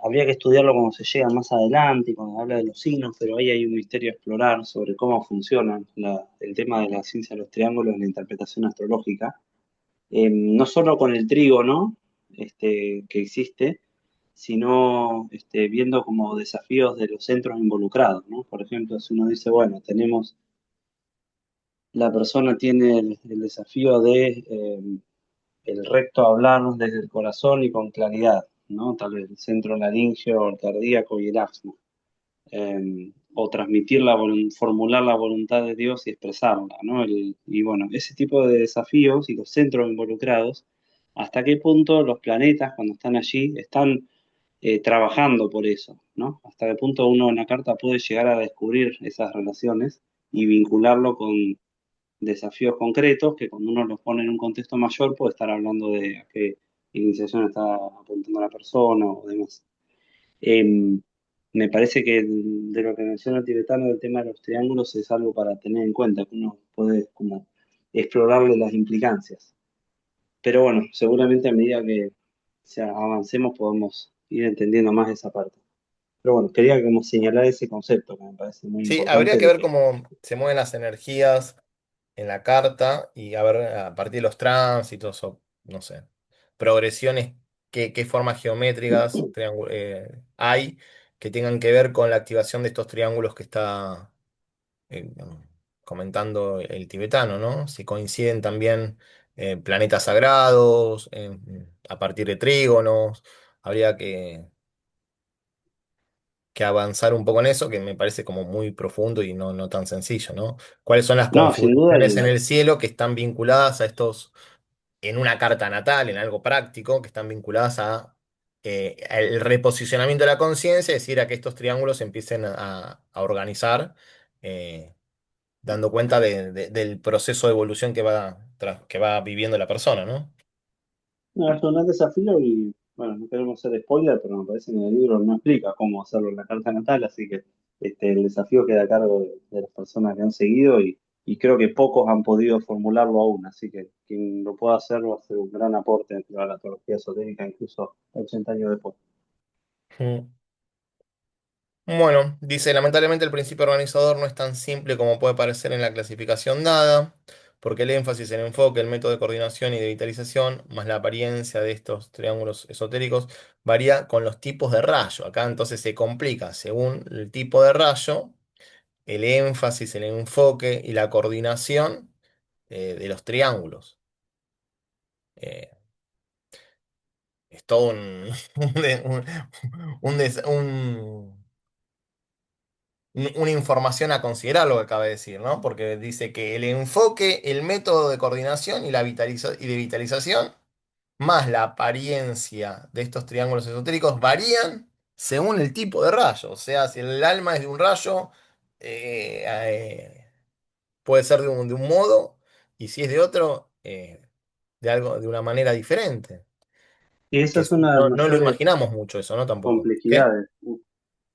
habría que estudiarlo cuando se llega más adelante y cuando habla de los signos, pero ahí hay un misterio a explorar sobre cómo funcionan el tema de la ciencia de los triángulos en la interpretación astrológica. No solo con el trígono que existe, sino viendo como desafíos de los centros involucrados, ¿no? Por ejemplo, si uno dice, bueno, la persona tiene el desafío de el recto hablar desde el corazón y con claridad, ¿no? Tal vez el centro laríngeo, el cardíaco y el asma. O transmitir formular la voluntad de Dios y expresarla, ¿no? Y bueno, ese tipo de desafíos y los centros involucrados, ¿hasta qué punto los planetas, cuando están allí, están trabajando por eso, ¿no? Hasta qué punto uno en la carta puede llegar a descubrir esas relaciones y vincularlo con desafíos concretos que cuando uno los pone en un contexto mayor puede estar hablando de a qué iniciación está apuntando la persona o demás. Eh, Me parece que de lo que menciona el tibetano del tema de los triángulos es algo para tener en cuenta, que uno puede como explorarle las implicancias. Pero bueno, seguramente a medida que avancemos podemos ir entendiendo más esa parte. Pero bueno, quería como señalar ese concepto que me parece muy Sí, habría importante que de ver que, cómo se mueven las energías en la carta y a ver a partir de los tránsitos o, no sé, progresiones qué formas geométricas hay que tengan que ver con la activación de estos triángulos que está eh, comentando el tibetano, ¿no? Si coinciden también planetas sagrados, a partir de trígonos, habría que avanzar un poco en eso, que me parece como muy profundo y no tan sencillo, ¿no? ¿Cuáles son las No, sin duda, configuraciones en el cielo que están vinculadas a estos, en una carta natal, en algo práctico, que están vinculadas a el reposicionamiento de la conciencia, es decir, a que estos triángulos se empiecen a organizar, eh, dando cuenta del proceso de evolución que va viviendo la persona, ¿no? no, es un gran desafío y, bueno, no queremos ser spoiler, pero me parece que en el libro no explica cómo hacerlo en la carta natal, así que el desafío queda a cargo de las personas que han seguido y creo que pocos han podido formularlo aún, así que quien lo pueda hacer va a ser un gran aporte dentro de la teología esotérica, incluso 80 años después. Mm. Bueno, dice, lamentablemente el principio organizador no es tan simple como puede parecer en la clasificación dada, porque el énfasis, el enfoque, el método de coordinación y de vitalización, más la apariencia de estos triángulos esotéricos, varía con los tipos de rayo. Acá entonces se complica según el tipo de rayo, el énfasis, el enfoque y la coordinación de los triángulos. Eh, es todo un, un una información a considerar lo que acaba de decir, ¿no? Porque dice que el enfoque, el método de coordinación y y de vitalización, más la apariencia de estos triángulos esotéricos varían según el tipo de rayo. O sea, si el alma es de un rayo, eh, eh, puede ser de un modo, y si es de otro, de una manera diferente. Y esa es una de las No lo mayores imaginamos mucho eso, ¿no? Tampoco. ¿Qué? complejidades.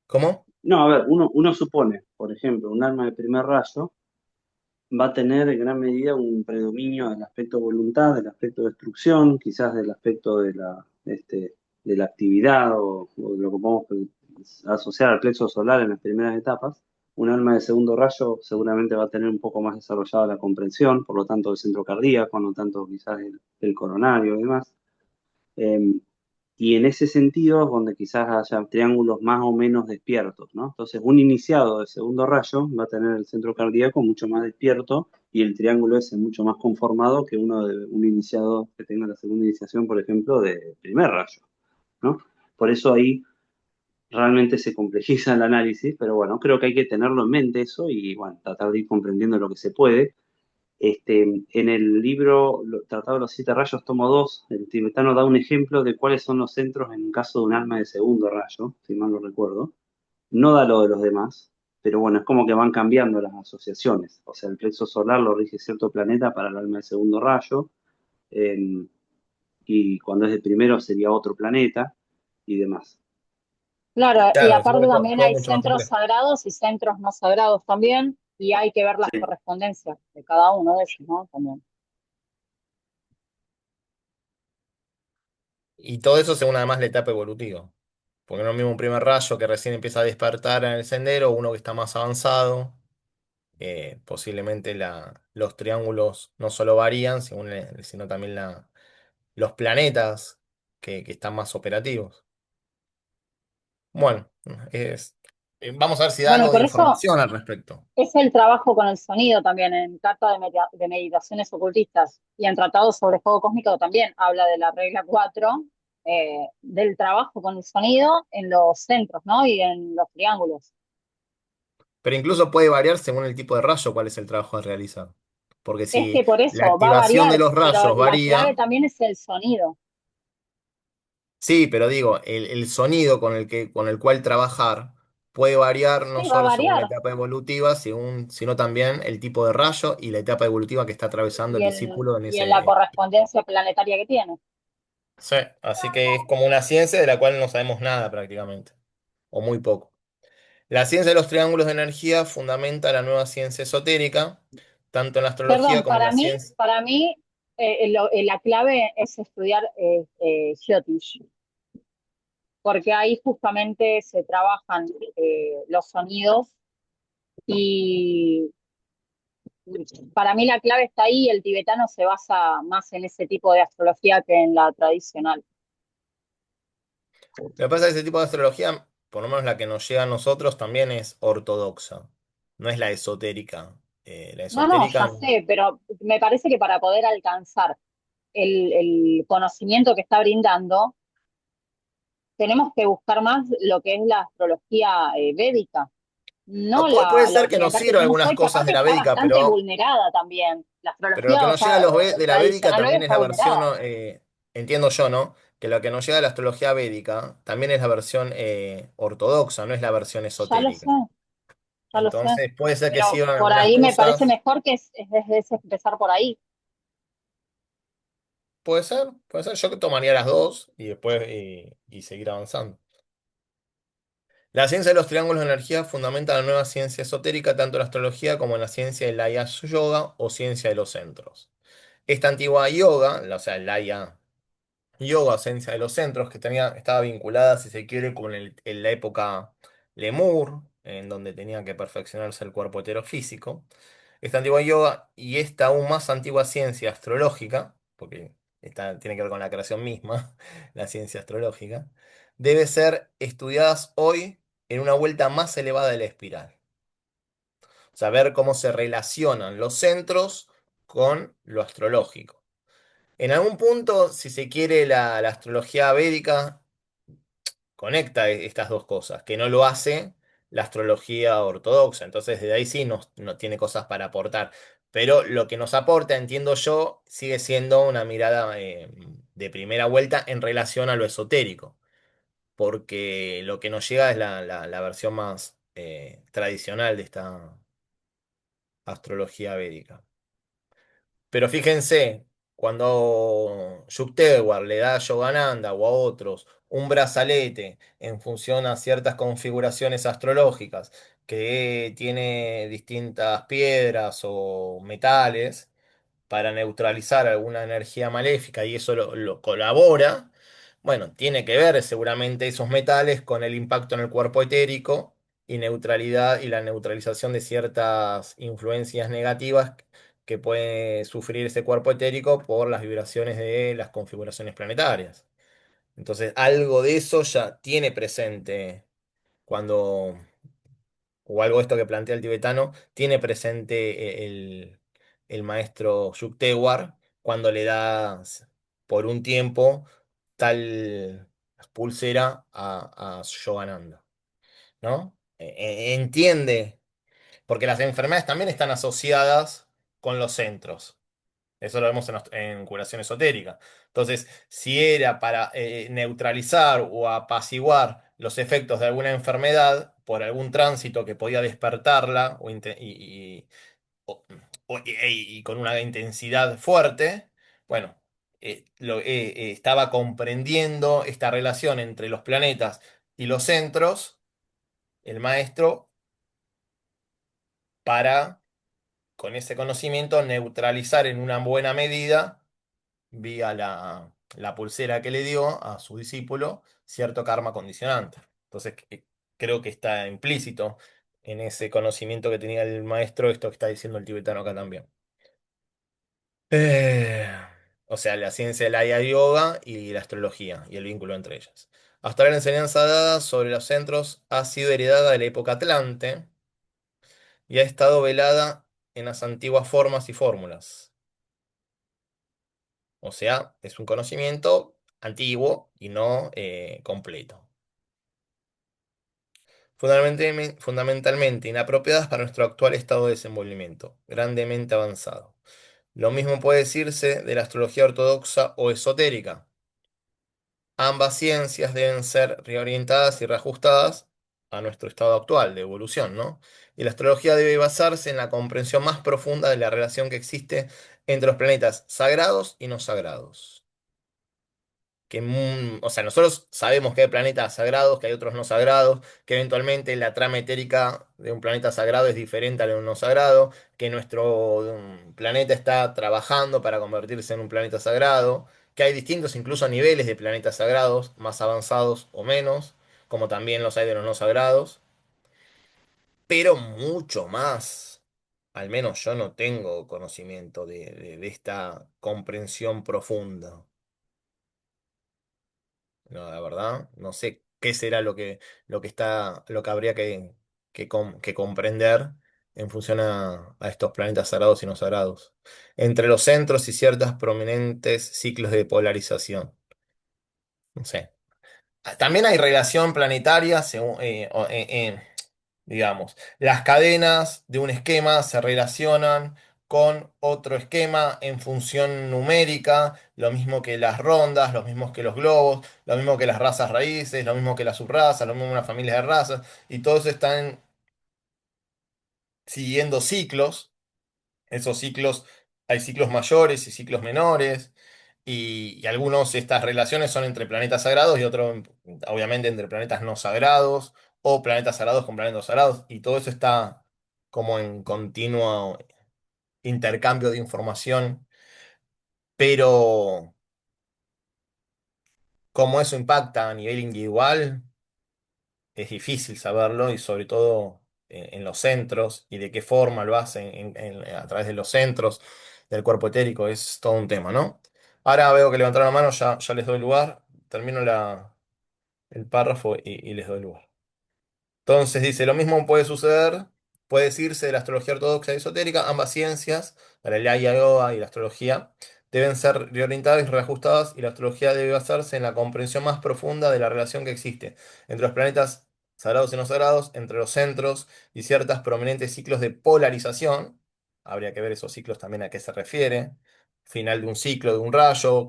¿Cómo? No, a ver, uno supone, por ejemplo, un alma de primer rayo va a tener en gran medida un predominio del aspecto voluntad, del aspecto de destrucción, quizás del aspecto de la actividad o de lo que podemos asociar al plexo solar en las primeras etapas. Un alma de segundo rayo seguramente va a tener un poco más desarrollada la comprensión, por lo tanto el centro cardíaco, por lo tanto quizás el coronario y demás. Eh, y en ese sentido es donde quizás haya triángulos más o menos despiertos, ¿no? Entonces, un iniciado de segundo rayo va a tener el centro cardíaco mucho más despierto y el triángulo ese mucho más conformado que uno de un iniciado que tenga la segunda iniciación, por ejemplo, de primer rayo, ¿no? Por eso ahí realmente se complejiza el análisis, pero bueno, creo que hay que tenerlo en mente eso y bueno, tratar de ir comprendiendo lo que se puede. En el libro Tratado de los Siete Rayos, tomo 2, el tibetano da un ejemplo de cuáles son los centros en un caso de un alma de segundo rayo, si mal no recuerdo. No da lo de los demás, pero bueno, es como que van cambiando las asociaciones. O sea, el plexo solar lo rige cierto planeta para el alma de segundo rayo, eh, y cuando es de primero sería otro planeta y demás. Claro, y Claro, se aparte vuelve también todo hay mucho más centros complejo. sagrados y centros no sagrados también, y hay que ver las Sí, correspondencias de cada uno de ellos, ¿no? También. Y todo eso según además la etapa evolutiva. Porque no es lo mismo un primer rayo que recién empieza a despertar en el sendero, uno que está más avanzado. Posiblemente los triángulos no solo varían, sino también los planetas que están más operativos. Bueno, vamos a ver si da Bueno, y algo de por eso información al respecto. es el trabajo con el sonido también, en Carta de Meditaciones Ocultistas y en Tratado sobre Fuego Cósmico también habla de la regla 4, del trabajo con el sonido en los centros, ¿no? Y en los triángulos. Pero incluso puede variar según el tipo de rayo cuál es el trabajo a realizar. Porque Es si que por la eso va a activación de variar, los pero rayos la clave varía. también es el sonido. Sí, pero digo, el sonido con el cual trabajar puede variar no Sí, va a solo según la variar. etapa evolutiva, sino también el tipo de rayo y la etapa evolutiva que está atravesando el discípulo en Y en la ese. correspondencia planetaria que tiene. Sí, así que es como una ciencia de la cual no sabemos nada prácticamente, o muy poco. La ciencia de los triángulos de energía fundamenta la nueva ciencia esotérica, tanto en la astrología Perdón, como en la ciencia. para mí la clave es estudiar Jyotish, porque ahí justamente se trabajan los sonidos y para mí la clave está ahí. El tibetano se basa más en ese tipo de astrología que en la tradicional. Lo que pasa es que ese tipo de astrología, por lo menos la que nos llega a nosotros, también es ortodoxa, no es la esotérica. La No, no, ya esotérica, sé, pero me parece que para poder alcanzar el conocimiento que está brindando, tenemos que buscar más lo que es la astrología védica, no, no puede la ser que nos occidental que sirva tenemos algunas hoy, que cosas de aparte la está védica, bastante vulnerada también. La pero lo que astrología, o nos llega a sea, de la védica tradicional hoy también es está la versión, vulnerada. entiendo yo, ¿no? Que lo que nos llega de la astrología védica también es la versión ortodoxa, no es la versión Ya lo sé, esotérica. ya lo sé. Entonces puede ser que Pero sirvan por algunas ahí me parece cosas, mejor que es empezar por ahí. puede ser, yo que tomaría las dos y después y seguir avanzando. La ciencia de los triángulos de energía fundamenta la nueva ciencia esotérica, tanto en la astrología como en la ciencia del Laya Yoga o ciencia de los centros. Esta antigua yoga, o sea, el Laya Yoga, ciencia de los centros, que estaba vinculada, si se quiere, con en la época Lemur, en donde tenía que perfeccionarse el cuerpo heterofísico. Esta antigua yoga y esta aún más antigua ciencia astrológica, porque tiene que ver con la creación misma, la ciencia astrológica, debe ser estudiadas hoy en una vuelta más elevada de la espiral. Saber cómo se relacionan los centros con lo astrológico. En algún punto, si se quiere, la astrología védica conecta estas dos cosas, que no lo hace la astrología ortodoxa. Entonces, desde ahí sí no tiene cosas para aportar. Pero lo que nos aporta, entiendo yo, sigue siendo una mirada de primera vuelta en relación a lo esotérico, porque lo que nos llega es la versión más tradicional de esta astrología védica. Pero fíjense, cuando Yuktewar le da a Yogananda o a otros un brazalete en función a ciertas configuraciones astrológicas que tiene distintas piedras o metales, para neutralizar alguna energía maléfica y eso lo colabora, bueno, tiene que ver seguramente esos metales con el impacto en el cuerpo etérico y neutralidad y la neutralización de ciertas influencias negativas que puede sufrir ese cuerpo etérico por las vibraciones de las configuraciones planetarias. Entonces, algo de eso ya tiene presente cuando o algo de esto que plantea el tibetano, tiene presente el maestro Yuktewar cuando le da por un tiempo tal pulsera a Yogananda, ¿no? Entiende, porque las enfermedades también están asociadas con los centros. Eso lo vemos en curación esotérica. Entonces, si era para neutralizar o apaciguar los efectos de alguna enfermedad por algún tránsito que podía despertarla o- y con una intensidad fuerte, bueno, estaba comprendiendo esta relación entre los planetas y los centros, el maestro, para, con ese conocimiento, neutralizar en una buena medida vía la pulsera que le dio a su discípulo cierto karma condicionante. Entonces, creo que está implícito en ese conocimiento que tenía el maestro esto que está diciendo el tibetano acá también. Eh, o sea, la ciencia del Hatha Yoga y la astrología y el vínculo entre ellas. Hasta ahora la enseñanza dada sobre los centros ha sido heredada de la época Atlante y ha estado velada en las antiguas formas y fórmulas. O sea, es un conocimiento antiguo y no completo. Fundamentalmente inapropiadas para nuestro actual estado de desenvolvimiento, grandemente avanzado. Lo mismo puede decirse de la astrología ortodoxa o esotérica. Ambas ciencias deben ser reorientadas y reajustadas a nuestro estado actual de evolución, ¿no? Y la astrología debe basarse en la comprensión más profunda de la relación que existe entre los planetas sagrados y no sagrados. O sea, nosotros sabemos que hay planetas sagrados, que hay otros no sagrados, que eventualmente la trama etérica de un planeta sagrado es diferente a la de un no sagrado, que nuestro planeta está trabajando para convertirse en un planeta sagrado, que hay distintos incluso niveles de planetas sagrados, más avanzados o menos, como también los hay de los no sagrados, pero mucho más. Al menos yo no tengo conocimiento de esta comprensión profunda. No, la verdad, no sé qué será lo que habría que comprender en función a estos planetas sagrados y no sagrados. Entre los centros y ciertas prominentes ciclos de polarización. No sé. También hay relación planetaria, digamos, las cadenas de un esquema se relacionan con otro esquema en función numérica, lo mismo que las rondas, lo mismo que los globos, lo mismo que las razas raíces, lo mismo que las subrazas, lo mismo que las familias de razas, y todos están siguiendo ciclos. Esos ciclos, hay ciclos mayores y ciclos menores, y algunos de estas relaciones son entre planetas sagrados y otros, obviamente, entre planetas no sagrados, o planetas sagrados con planetas sagrados, y todo eso está como en continuo intercambio de información, pero cómo eso impacta a nivel individual es difícil saberlo, y sobre todo en los centros, y de qué forma lo hacen a través de los centros del cuerpo etérico, es todo un tema, ¿no? Ahora veo que levantaron la mano, ya les doy lugar, termino el párrafo y les doy lugar. Entonces dice, lo mismo puede suceder, puede decirse de la astrología ortodoxa y esotérica, ambas ciencias, la yoga y la astrología, deben ser reorientadas y reajustadas, y la astrología debe basarse en la comprensión más profunda de la relación que existe entre los planetas sagrados y no sagrados, entre los centros y ciertas prominentes ciclos de polarización. Habría que ver esos ciclos también a qué se refiere. Final de un ciclo de un rayo,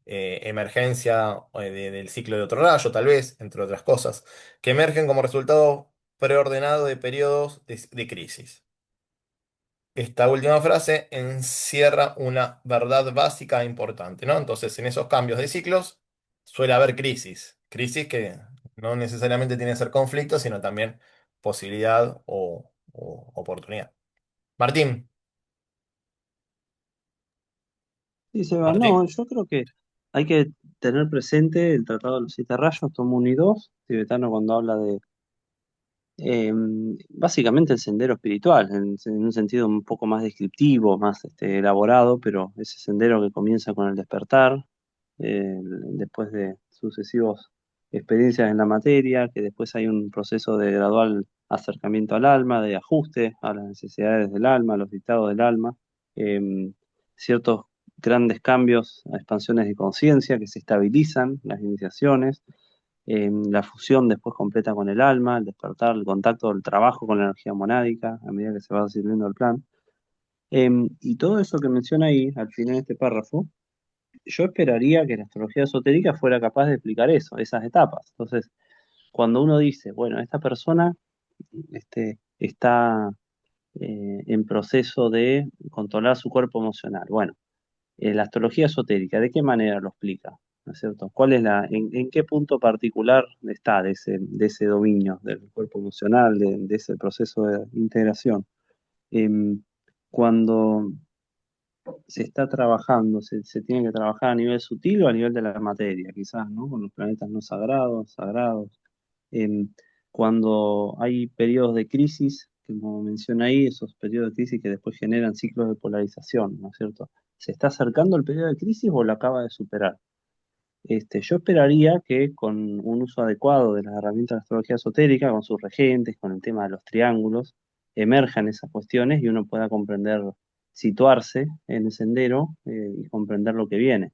emergencia del ciclo de otro rayo, tal vez, entre otras cosas que emergen como resultado preordenado de periodos de crisis. Esta última frase encierra una verdad básica e importante, ¿no? Entonces, en esos cambios de ciclos suele haber crisis. Crisis que no necesariamente tiene que ser conflicto, sino también posibilidad o oportunidad. Martín, Sí, Seba, Martín. no, yo creo que hay que tener presente el Tratado de los Siete Rayos, tomo 1 y 2, tibetano cuando habla de básicamente el sendero espiritual, en un sentido un poco más descriptivo, más elaborado, pero ese sendero que comienza con el despertar, después de sucesivos experiencias en la materia, que después hay un proceso de gradual acercamiento al alma, de ajuste a las necesidades del alma, a los dictados del alma, ciertos grandes cambios, expansiones de conciencia que se estabilizan, las iniciaciones, la fusión después completa con el alma, el despertar, el contacto, el trabajo con la energía monádica a medida que se va sirviendo el plan. Y todo eso que menciona ahí, al final de este párrafo, yo esperaría que la astrología esotérica fuera capaz de explicar eso, esas etapas. Entonces, cuando uno dice, bueno, esta persona está en proceso de controlar su cuerpo emocional, bueno, la astrología esotérica, ¿de qué manera lo explica? ¿No es cierto? ¿Cuál es en qué punto particular está de ese dominio del cuerpo emocional, de ese proceso de integración? Em, Cuando se está trabajando, se tiene que trabajar a nivel sutil o a nivel de la materia, quizás, ¿no? Con los planetas no sagrados, sagrados. Em, Cuando hay periodos de crisis, que como menciona ahí, esos periodos de crisis que después generan ciclos de polarización, ¿no es cierto? ¿Se está acercando el periodo de crisis o lo acaba de superar? Yo esperaría que con un uso adecuado de las herramientas de astrología esotérica, con sus regentes, con el tema de los triángulos, emerjan esas cuestiones y uno pueda comprender, situarse en el sendero y comprender lo que viene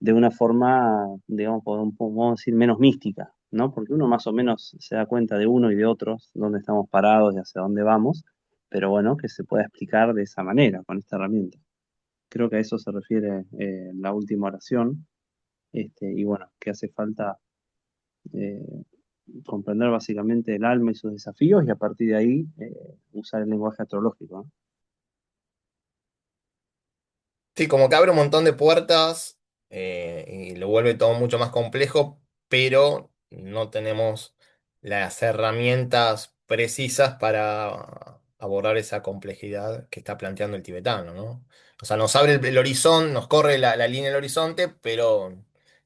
de una forma, digamos, podemos decir, menos mística, ¿no? Porque uno más o menos se da cuenta de uno y de otros, dónde estamos parados y hacia dónde vamos, pero bueno, que se pueda explicar de esa manera, con esta herramienta. Creo que a eso se refiere la última oración, y bueno, que hace falta eh, comprender básicamente el alma y sus desafíos y a partir de ahí usar el lenguaje astrológico, ¿no? Sí, como que abre un montón de puertas y lo vuelve todo mucho más complejo, pero no tenemos las herramientas precisas para abordar esa complejidad que está planteando el tibetano, ¿no? O sea, nos abre el horizonte, nos corre la línea del horizonte, pero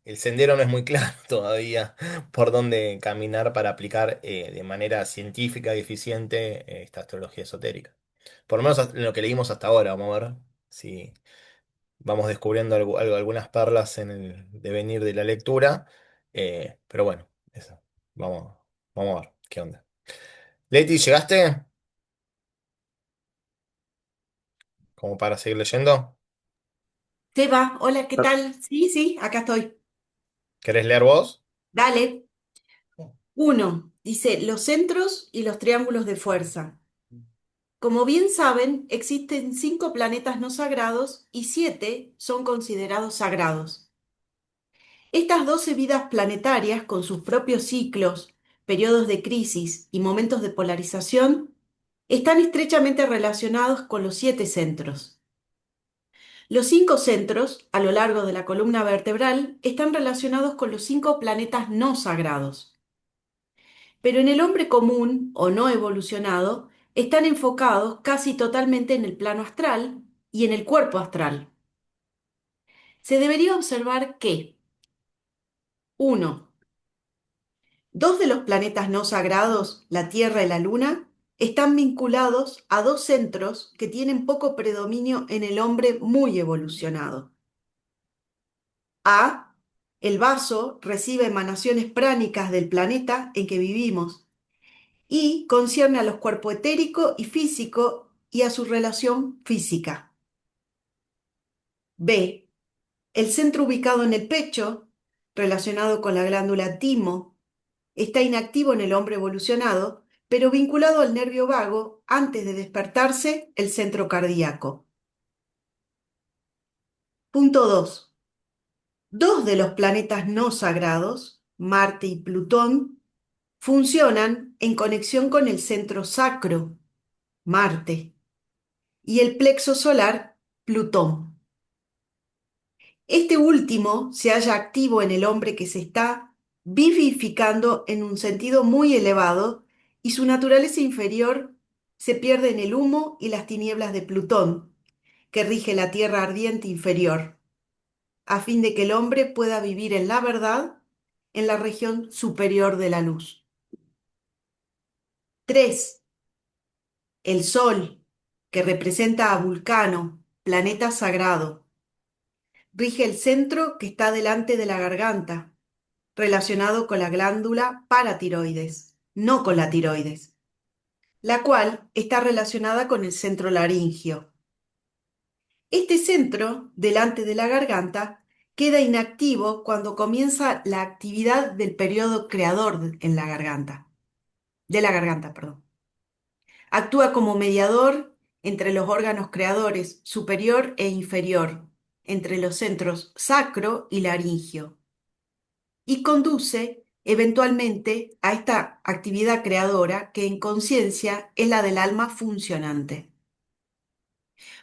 el sendero no es muy claro todavía por dónde caminar para aplicar de manera científica y eficiente esta astrología esotérica. Por lo menos lo que leímos hasta ahora, vamos a ver si vamos descubriendo algunas perlas en el devenir de la lectura. Pero bueno, eso. Vamos, vamos a ver qué onda. Leti, ¿llegaste? Como para seguir leyendo. Seba, hola, ¿qué tal? Sí, sí, acá estoy. ¿Querés leer vos? Dale. Uno, dice los centros y los triángulos de fuerza. Como bien saben, existen 5 planetas no sagrados y 7 son considerados sagrados. Estas 12 vidas planetarias, con sus propios ciclos, periodos de crisis y momentos de polarización, están estrechamente relacionados con los 7 centros. Los 5 centros, a lo largo de la columna vertebral, están relacionados con los 5 planetas no sagrados. Pero en el hombre común o no evolucionado, están enfocados casi totalmente en el plano astral y en el cuerpo astral. Se debería observar que, 1. Dos de los planetas no sagrados, la Tierra y la Luna, están vinculados a 2 centros que tienen poco predominio en el hombre muy evolucionado. A. El vaso recibe emanaciones pránicas del planeta en que vivimos y concierne a los cuerpos etérico y físico y a su relación física. B. El centro ubicado en el pecho, relacionado con la glándula timo, está inactivo en el hombre evolucionado, pero vinculado al nervio vago antes de despertarse el centro cardíaco. Punto 2. Dos de los planetas no sagrados, Marte y Plutón, funcionan en conexión con el centro sacro, Marte, y el plexo solar, Plutón. Este último se halla activo en el hombre que se está vivificando en un sentido muy elevado y su naturaleza inferior se pierde en el humo y las tinieblas de Plutón, que rige la tierra ardiente inferior, a fin de que el hombre pueda vivir en la verdad en la región superior de la luz. 3. El Sol, que representa a Vulcano, planeta sagrado, rige el centro que está delante de la garganta, relacionado con la glándula paratiroides, no con la tiroides, la cual está relacionada con el centro laringio. Este centro, delante de la garganta, queda inactivo cuando comienza la actividad del periodo creador en la garganta, de la garganta, perdón. Actúa como mediador entre los órganos creadores superior e inferior, entre los centros sacro y laringio, y conduce eventualmente a esta actividad creadora que en conciencia es la del alma funcionante.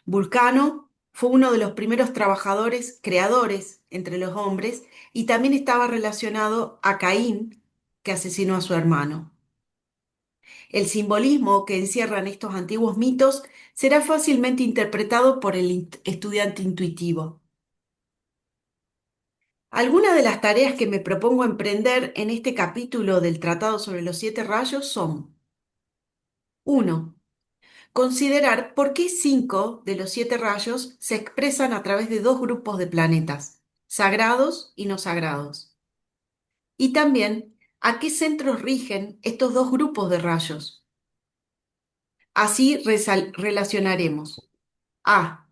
Vulcano fue uno de los primeros trabajadores creadores entre los hombres y también estaba relacionado a Caín, que asesinó a su hermano. El simbolismo que encierran estos antiguos mitos será fácilmente interpretado por el estudiante intuitivo. Algunas de las tareas que me propongo emprender en este capítulo del Tratado sobre los 7 rayos son: 1. Considerar por qué 5 de los 7 rayos se expresan a través de 2 grupos de planetas, sagrados y no sagrados. Y también a qué centros rigen estos 2 grupos de rayos. Así relacionaremos: A.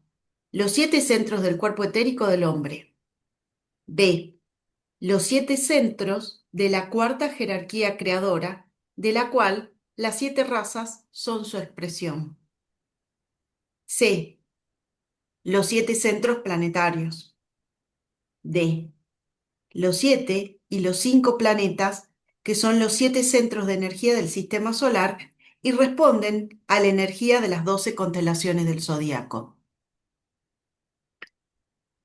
Los 7 centros del cuerpo etérico del hombre. B. Los 7 centros de la cuarta jerarquía creadora, de la cual las 7 razas son su expresión. C. Los 7 centros planetarios. D. Los 7 y los 5 planetas, que son los 7 centros de energía del sistema solar y responden a la energía de las 12 constelaciones del zodiaco.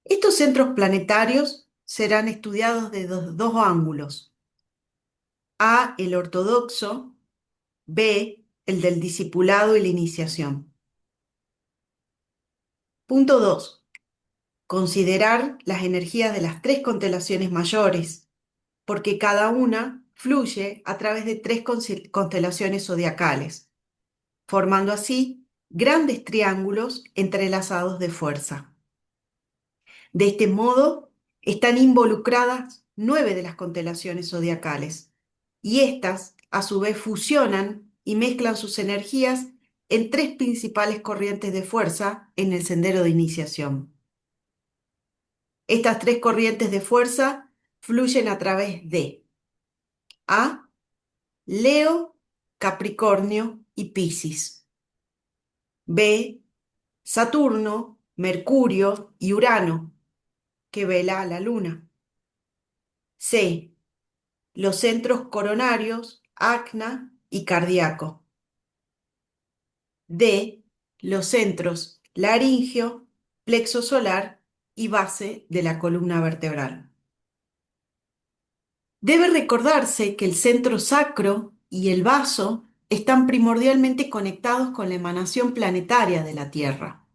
Estos centros planetarios serán estudiados de dos ángulos: A, el ortodoxo; B, el del discipulado y la iniciación. Punto 2. Considerar las energías de las 3 constelaciones mayores, porque cada una fluye a través de 3 constelaciones zodiacales, formando así grandes triángulos entrelazados de fuerza. De este modo, están involucradas 9 de las constelaciones zodiacales, y éstas, a su vez, fusionan y mezclan sus energías en 3 principales corrientes de fuerza en el sendero de iniciación. Estas 3 corrientes de fuerza fluyen a través de A, Leo, Capricornio y Piscis; B, Saturno, Mercurio y Urano, que vela a la Luna; C, los centros coronarios, acna y cardíaco; D, los centros laringio, plexo solar y base de la columna vertebral. Debe recordarse que el centro sacro y el vaso están primordialmente conectados con la emanación planetaria de la Tierra.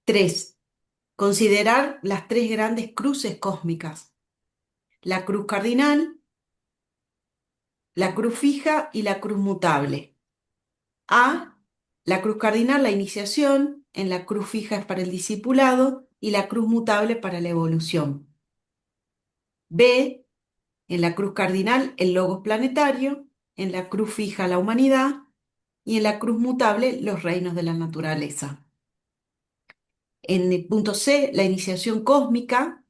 3. Considerar las 3 grandes cruces cósmicas: la cruz cardinal, la cruz fija y la cruz mutable. A, la cruz cardinal, la iniciación; en la cruz fija es para el discipulado y la cruz mutable para la evolución. B, en la cruz cardinal, el logos planetario; en la cruz fija, la humanidad; y en la cruz mutable, los reinos de la naturaleza. En el punto C, la iniciación cósmica,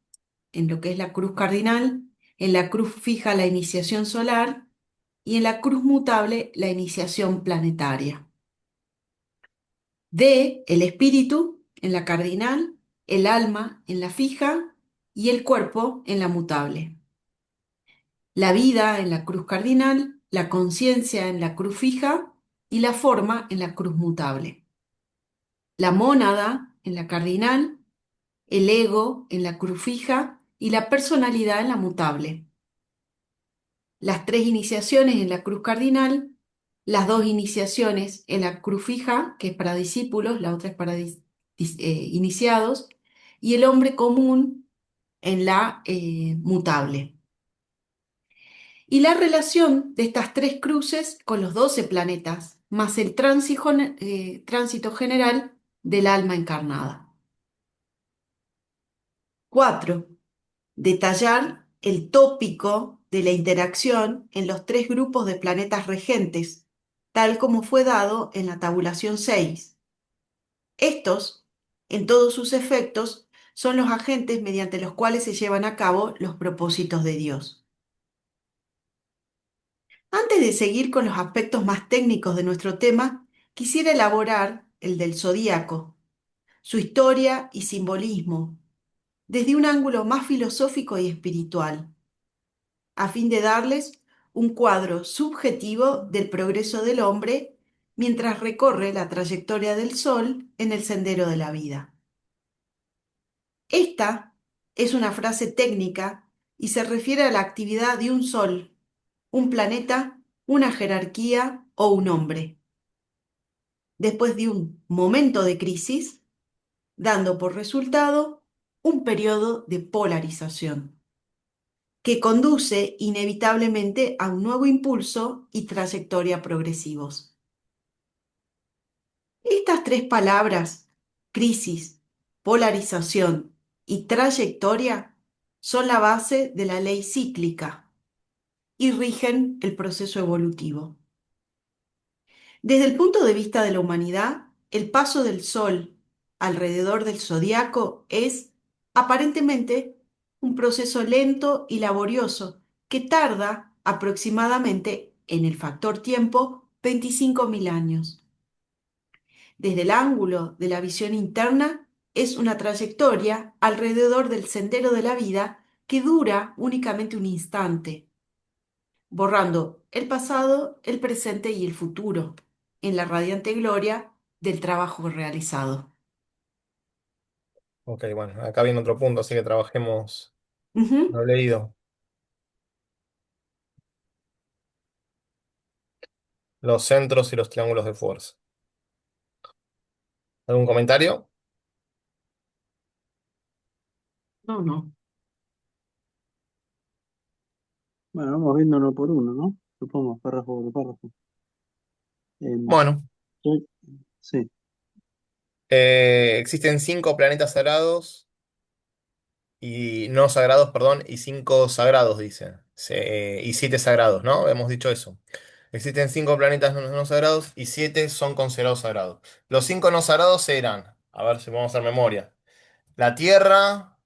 en lo que es la cruz cardinal; en la cruz fija, la iniciación solar; y en la cruz mutable, la iniciación planetaria. D, el espíritu, en la cardinal; el alma, en la fija; y el cuerpo, en la mutable. La vida, en la cruz cardinal; la conciencia, en la cruz fija; y la forma, en la cruz mutable. La mónada, en la cardinal; el ego, en la cruz fija; y la personalidad, en la mutable. Las 3 iniciaciones en la cruz cardinal; las 2 iniciaciones en la cruz fija, que es para discípulos, la otra es para iniciados; y el hombre común en la mutable. Y la relación de estas 3 cruces con los 12 planetas, más el tránsito general del alma encarnada. 4. Detallar el tópico de la interacción en los 3 grupos de planetas regentes, tal como fue dado en la tabulación 6. Estos, en todos sus efectos, son los agentes mediante los cuales se llevan a cabo los propósitos de Dios. Antes de seguir con los aspectos más técnicos de nuestro tema, quisiera elaborar el del zodíaco, su historia y simbolismo, desde un ángulo más filosófico y espiritual, a fin de darles un cuadro subjetivo del progreso del hombre mientras recorre la trayectoria del Sol en el sendero de la vida. Esta es una frase técnica y se refiere a la actividad de un Sol, un planeta, una jerarquía o un hombre, después de un momento de crisis, dando por resultado un periodo de polarización, que conduce inevitablemente a un nuevo impulso y trayectoria progresivos. Estas 3 palabras, crisis, polarización y trayectoria, son la base de la ley cíclica y rigen el proceso evolutivo. Desde el punto de vista de la humanidad, el paso del Sol alrededor del zodiaco es, aparentemente, un proceso lento y laborioso que tarda aproximadamente, en el factor tiempo, 25.000 años. Desde el ángulo de la visión interna, es una trayectoria alrededor del sendero de la vida que dura únicamente un instante, borrando el pasado, el presente y el futuro, en la radiante gloria del trabajo realizado. Ok, bueno, acá viene otro punto, así que trabajemos Ujú. lo leído. Los centros y los triángulos de fuerza. ¿Algún comentario? No, no. Bueno, vamos viendo uno por uno, ¿no? Supongo, párrafo por párrafo. Em, Bueno, yo- sí. Existen 5 planetas sagrados y no sagrados, perdón, y 5 sagrados, dicen. Y 7 sagrados, ¿no? Hemos dicho eso. Existen 5 planetas no sagrados y 7 son considerados sagrados. Los 5 no sagrados eran, a ver si vamos a hacer memoria, la Tierra,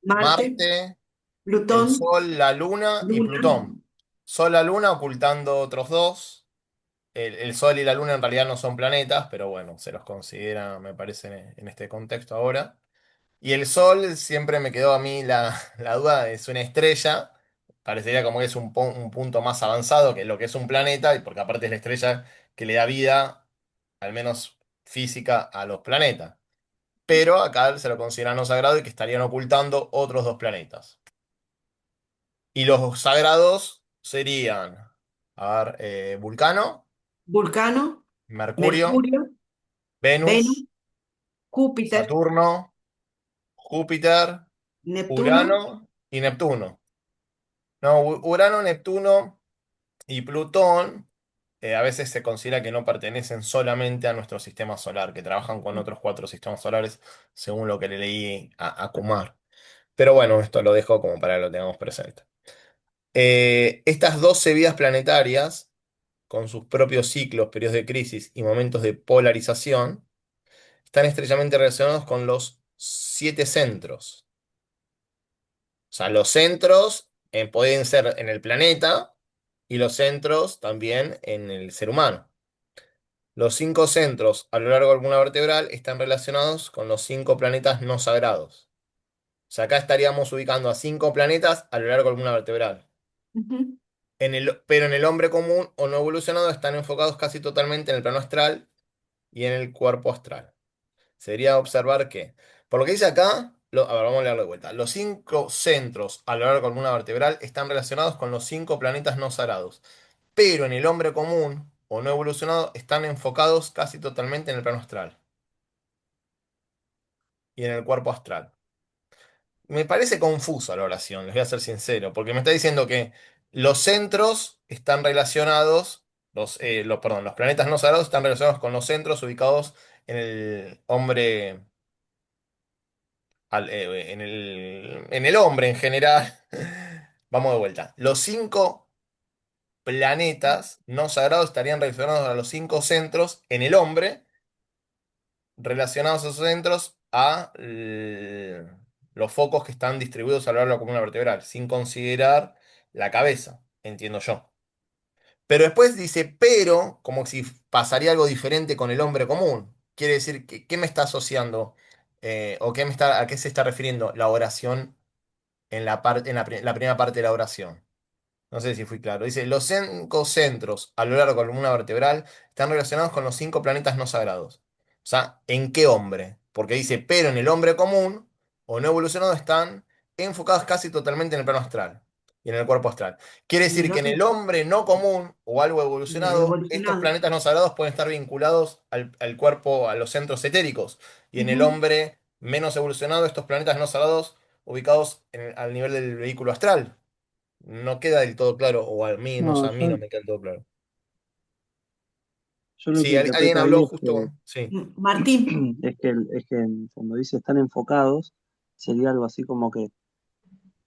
Marte, Marte, el Plutón, Sol, la Luna y Luna. Plutón. Sol, la Luna ocultando otros dos. El Sol y la Luna en realidad no son planetas, pero bueno, se los considera, me parece, en este contexto ahora. Y el Sol siempre me quedó a mí la duda, es una estrella, parecería como que es un punto más avanzado que lo que es un planeta, y porque aparte es la estrella que le da vida, al menos física, a los planetas. Pero acá se lo considera no sagrado y que estarían ocultando otros 2 planetas. Y los sagrados serían, a ver, Vulcano, Vulcano, Mercurio, Mercurio, Venus, Venus, Júpiter, Saturno, Júpiter, Neptuno. Urano y Neptuno. No, Urano, Neptuno y Plutón a veces se considera que no pertenecen solamente a nuestro sistema solar, que trabajan con otros 4 sistemas solares, según lo que le leí a Kumar. Pero bueno, esto lo dejo como para que lo tengamos presente. Estas 12 vidas planetarias, con sus propios ciclos, periodos de crisis y momentos de polarización, están estrechamente relacionados con los 7 centros. O sea, los centros pueden ser en el planeta y los centros también en el ser humano. Los 5 centros a lo largo de la columna vertebral están relacionados con los 5 planetas no sagrados. O sea, acá estaríamos ubicando a 5 planetas a lo largo de la columna vertebral. Ujú. Pero en el hombre común o no evolucionado están enfocados casi totalmente en el plano astral y en el cuerpo astral. Sería observar que, por lo que dice acá, a ver, vamos a leerlo de vuelta. Los 5 centros a lo largo de la columna vertebral están relacionados con los 5 planetas no sagrados, pero en el hombre común o no evolucionado están enfocados casi totalmente en el plano astral y en el cuerpo astral. Me parece confusa la oración, les voy a ser sincero, porque me está diciendo que los centros están relacionados, perdón, los planetas no sagrados están relacionados con los centros ubicados en el hombre en el hombre en general. Vamos de vuelta. Los 5 planetas no sagrados estarían relacionados a los 5 centros en el hombre, relacionados a esos centros los focos que están distribuidos a lo largo de la columna vertebral, sin considerar la cabeza, entiendo yo. Pero después dice, pero, como si pasaría algo diferente con el hombre común. Quiere decir, ¿qué me está asociando? ¿O a qué se está refiriendo la oración en la primera parte de la oración? No sé si fui claro. Dice, los 5 centros a lo largo de la columna vertebral están relacionados con los 5 planetas no sagrados. O sea, ¿en qué hombre? Porque dice, pero en el hombre común o no evolucionado están enfocados casi totalmente en el plano astral y en el cuerpo astral. Quiere En decir el que en otro, el hombre no común o algo evolucionado, estos evolucionado. planetas no sagrados pueden estar vinculados al cuerpo, a los centros etéricos. Y en el Ujú. hombre menos evolucionado, estos planetas no sagrados ubicados al nivel del vehículo astral. No queda del todo claro, o al menos No, a mí no me queda del todo claro. yo lo que Sí, alguien interpreto ahí habló es que, justo. Sí, Martín, es que cuando dice están enfocados, sería algo así como que,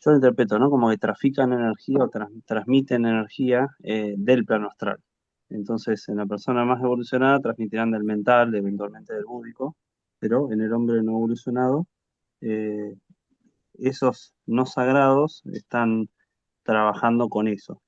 yo lo interpreto, ¿no? Como que trafican energía o transmiten energía del plano astral. Entonces, en la persona más evolucionada transmitirán del mental, eventualmente del búdico, pero en el hombre no evolucionado, eh, esos no sagrados están trabajando con eso.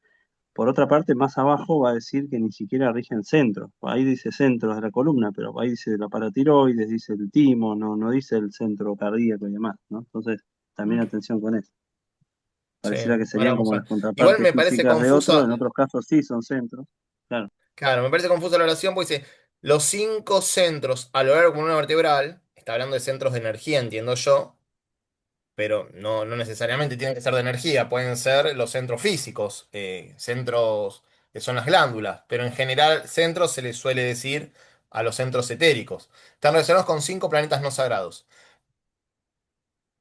Por otra parte, más abajo va a decir que ni siquiera rigen centros. Ahí dice centros de la columna, pero ahí dice la paratiroides, dice el timo, no dice el centro cardíaco y demás, ¿no? Entonces, también atención con eso. sí. Pareciera que Bueno, serían vamos como a las ver. Igual contrapartes me parece físicas de otro, confusa. en otros casos sí son centros. Claro. Claro, me parece confusa la oración porque dice: los 5 centros a lo largo de la columna vertebral. Está hablando de centros de energía, entiendo yo. Pero no necesariamente tienen que ser de energía. Pueden ser los centros físicos, centros que son las glándulas. Pero en general, centros se les suele decir a los centros etéricos. Están relacionados con 5 planetas no sagrados.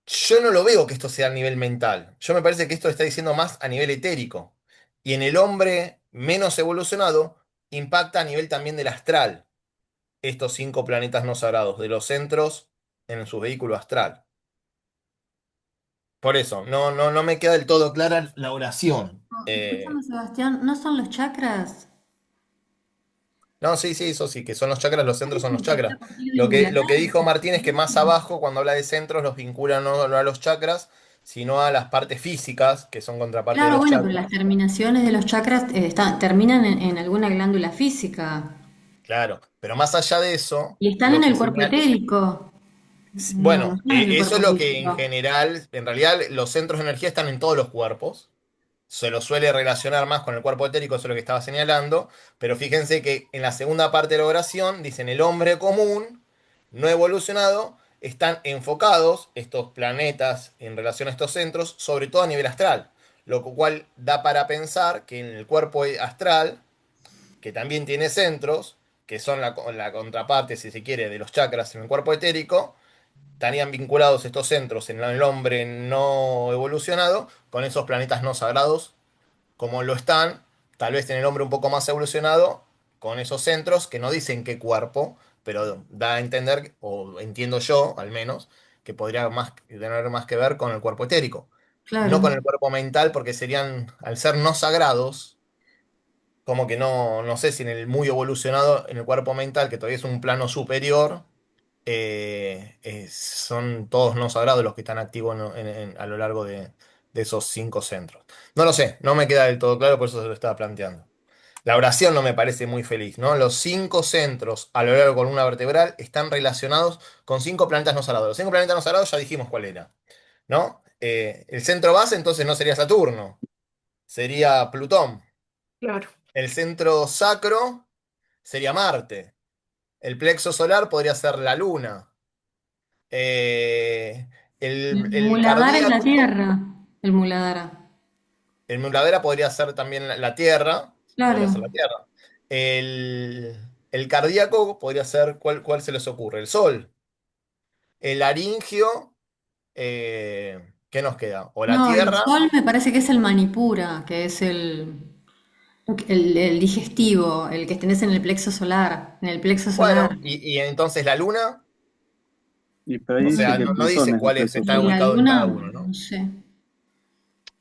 Yo no lo veo que esto sea a nivel mental. Yo me parece que esto está diciendo más a nivel etérico. Y en el hombre menos evolucionado impacta a nivel también del astral. estos 5 planetas no sagrados de los centros en su vehículo astral. Por eso, no me queda del todo clara la oración. Escúchame, Sebastián, ¿no son los chakras? No, sí, sí, eso sí, que son los chakras, los centros son los Como que está chakras. por ir Lo que vinculatorio, dijo Martín es que más abajo, cuando habla de centros, los vincula no a los chakras, sino a las partes físicas, que son contraparte de Claro, los bueno, pero chakras. las terminaciones de los chakras terminan en alguna glándula física Claro, pero más allá de eso, y están lo en que el cuerpo señala. etérico. No, no Bueno, están en el eso es cuerpo lo que en físico. general, en realidad, los centros de energía están en todos los cuerpos. Se lo suele relacionar más con el cuerpo etérico, eso es lo que estaba señalando, pero fíjense que en la segunda parte de la oración dicen el hombre común, no evolucionado, están enfocados estos planetas en relación a estos centros, sobre todo a nivel astral, lo cual da para pensar que en el cuerpo astral, que también tiene centros, que son la contraparte, si se quiere, de los chakras en el cuerpo etérico, estarían vinculados estos centros en el hombre no evolucionado con esos planetas no sagrados como lo están, tal vez en el hombre un poco más evolucionado, con esos centros que no dicen qué cuerpo, pero da a entender, o entiendo yo al menos, que podría tener más que ver con el cuerpo etérico. No con Claro, el cuerpo mental, porque serían, al ser no sagrados, como que no sé si en el muy evolucionado, en el cuerpo mental, que todavía es un plano superior, son todos no sagrados los que están activos a lo largo de esos 5 centros. No lo sé, no me queda del todo claro, por eso se lo estaba planteando. La oración no me parece muy feliz, ¿no? Los 5 centros a lo largo de la columna vertebral están relacionados con 5 planetas no sagrados. Los 5 planetas no sagrados ya dijimos cuál era, ¿no? El centro base entonces no sería Saturno, sería Plutón. Claro. El centro sacro sería Marte. El plexo solar podría ser la Luna. Eh, el el muladhara es la cardíaco, tierra, el muladhara. el Muladera podría ser también la Tierra, podría Claro. ser la Tierra. El cardíaco podría ser, ¿cuál se les ocurre? El Sol. El laringio, ¿qué nos queda? O la No, el Tierra. sol me parece que es el manipura, que es el digestivo, el que tenés en el plexo solar, en el plexo solar. Bueno, y entonces la Luna, Y pero ahí o dice sea, que no Plutón dice es el cuál plexo está Y solar. la ubicado en cada luna, uno, no ¿no? sé,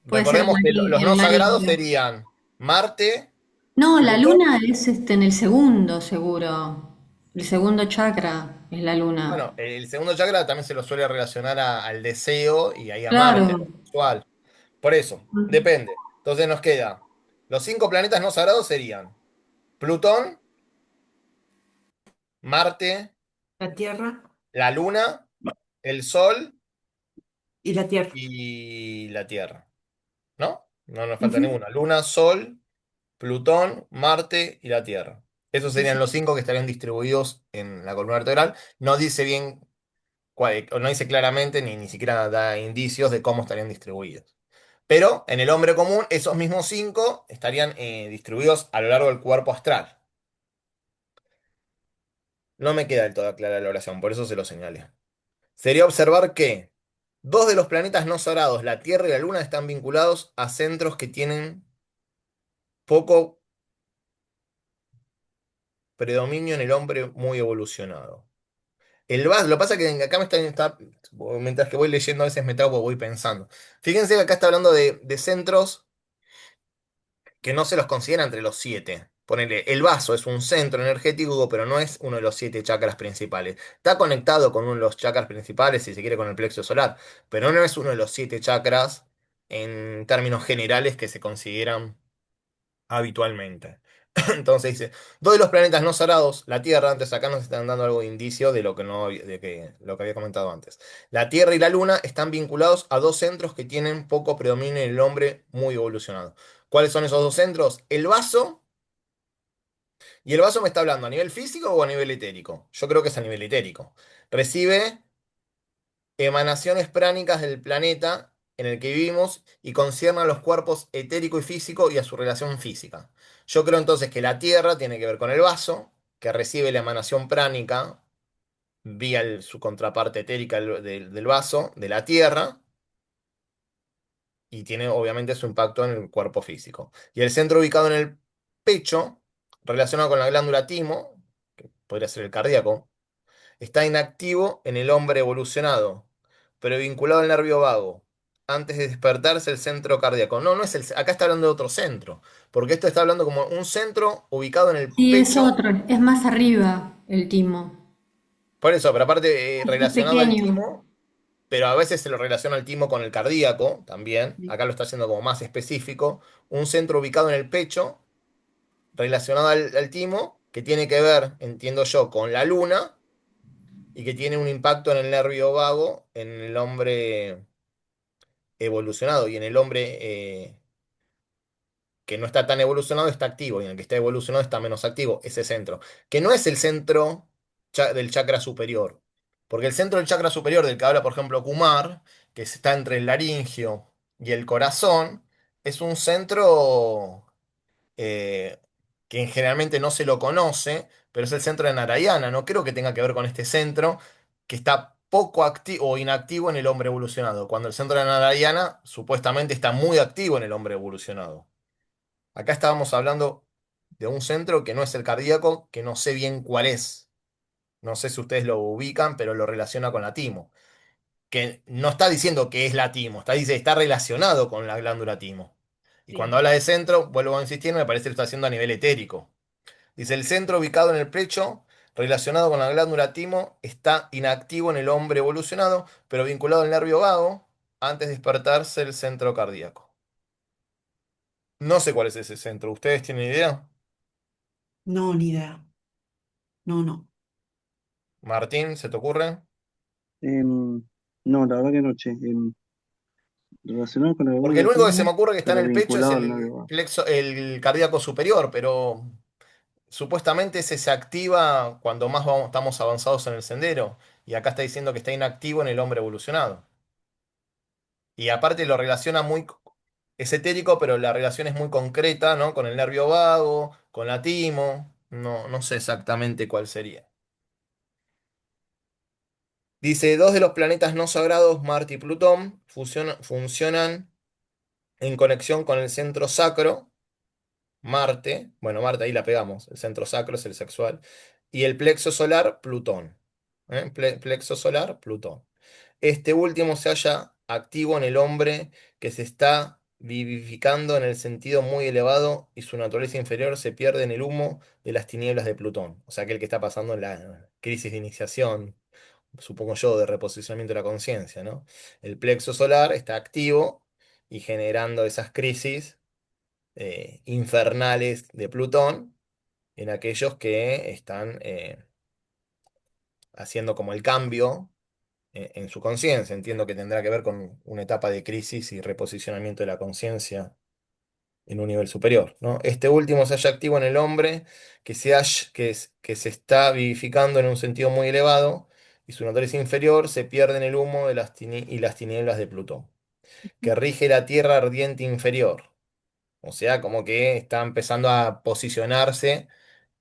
puede ser Recordemos que los el no sagrados manillo. serían Marte, No, la Plutón. luna es en el segundo, seguro. El segundo chakra es la luna. Bueno, el segundo chakra también se lo suele relacionar al deseo y ahí a Marte, a Claro. lo sexual. Por eso, depende. Entonces nos queda. Los 5 planetas no sagrados serían Plutón, Marte, La Tierra la Luna, el Sol y la Tierra. y la Tierra. ¿No? No nos falta Ujú. ninguna. Luna, Sol, Plutón, Marte y la Tierra. Esos serían los 5 que estarían distribuidos en la columna vertebral. No dice bien, o no dice claramente, ni siquiera da indicios de cómo estarían distribuidos. Pero en el hombre común, esos mismos 5 estarían distribuidos a lo largo del cuerpo astral. No me queda del todo clara la oración, por eso se lo señalé. Sería observar que 2 de los planetas no sagrados, la Tierra y la Luna, están vinculados a centros que tienen poco predominio en el hombre muy evolucionado. Lo que pasa es que acá mientras que voy leyendo a veces me trago porque voy pensando. Fíjense que acá está hablando de centros que no se los considera entre los 7. Ponele, el vaso es un centro energético, pero no es uno de los 7 chakras principales. Está conectado con uno de los chakras principales, si se quiere, con el plexo solar, pero no es uno de los 7 chakras en términos generales que se consideran habitualmente. Entonces dice, 2 de los planetas no sagrados, la Tierra, antes acá nos están dando algo de indicio de lo que no, lo que había comentado antes. La Tierra y la Luna están vinculados a 2 centros que tienen poco predominio en el hombre muy evolucionado. ¿Cuáles son esos 2 centros? El vaso, y el vaso me está hablando a nivel físico o a nivel etérico. Yo creo que es a nivel etérico. Recibe emanaciones pránicas del planeta en el que vivimos y concierne a los cuerpos etérico y físico y a su relación física. Yo creo entonces que la Tierra tiene que ver con el vaso, que recibe la emanación pránica vía su contraparte etérica del vaso, de la Tierra, y tiene obviamente su impacto en el cuerpo físico. Y el centro ubicado en el pecho, relacionado con la glándula timo, podría ser el cardíaco, está inactivo en el hombre evolucionado, pero vinculado al nervio vago. Antes de despertarse el centro cardíaco. No, no es acá está hablando de otro centro, porque esto está hablando como un centro ubicado en el Sí, es pecho. otro, es más arriba el timo. Por eso, pero aparte Es relacionado al pequeño. timo, pero a veces se lo relaciona al timo con el cardíaco también. Sí. Acá lo está haciendo como más específico. Un centro ubicado en el pecho, relacionado al timo, que tiene que ver, entiendo yo, con la luna y que tiene un impacto en el nervio vago en el hombre evolucionado y en el hombre que no está tan evolucionado está activo y en el que está evolucionado está menos activo, ese centro, que no es el centro del chakra superior, porque el centro del chakra superior del que habla, por ejemplo, Kumar, que está entre el laringio y el corazón, es un centro eh, que generalmente no se lo conoce, pero es el centro de Narayana. No creo que tenga que ver con este centro que está poco activo o inactivo en el hombre evolucionado, cuando el centro de Narayana supuestamente está muy activo en el hombre evolucionado. Acá estábamos hablando de un centro que no es el cardíaco, que no sé bien cuál es. No sé si ustedes lo ubican, pero lo relaciona con la timo. Que no está diciendo que es la timo, está relacionado con la glándula timo. Y Sí. cuando habla de centro, vuelvo a insistir, me parece que lo está haciendo a nivel etérico. Dice, el centro ubicado en el pecho, relacionado con la glándula timo, está inactivo en el hombre evolucionado, pero vinculado al nervio vago, antes de despertarse el centro cardíaco. No sé cuál es ese centro. ¿Ustedes tienen idea? No, ni idea. No, no. Martín, ¿se te ocurre? No, la verdad que no, che. Relacionado con la Porque glándula el único que se me timo, ocurre que está en pero el pecho es vinculado al el nervio. plexo, el cardíaco superior, pero supuestamente ese se activa cuando más estamos avanzados en el sendero. Y acá está diciendo que está inactivo en el hombre evolucionado. Y aparte lo relaciona muy, es etérico, pero la relación es muy concreta, ¿no? Con el nervio vago, con la timo. No, no sé exactamente cuál sería. Dice, dos de los planetas no sagrados, Marte y Plutón, funcionan en conexión con el centro sacro Marte, bueno, Marte ahí la pegamos, el centro sacro es el sexual, y el plexo solar, Plutón. Plexo solar, Plutón. Este último se halla activo en el hombre que se está vivificando en el sentido muy elevado y su naturaleza inferior se pierde en el humo de las tinieblas de Plutón. O sea, aquel que está pasando en la crisis de iniciación, supongo yo, de reposicionamiento de la conciencia, ¿no? El plexo solar está activo y generando esas crisis infernales de Plutón en aquellos que están haciendo como el cambio en su conciencia. Entiendo que tendrá que ver con una etapa de crisis y reposicionamiento de la conciencia en un nivel superior, ¿no? Este último se halla activo en el hombre que se está vivificando en un sentido muy elevado y su naturaleza inferior se pierde en el humo de y las tinieblas de Plutón, que rige la tierra ardiente inferior. O sea, como que está empezando a posicionarse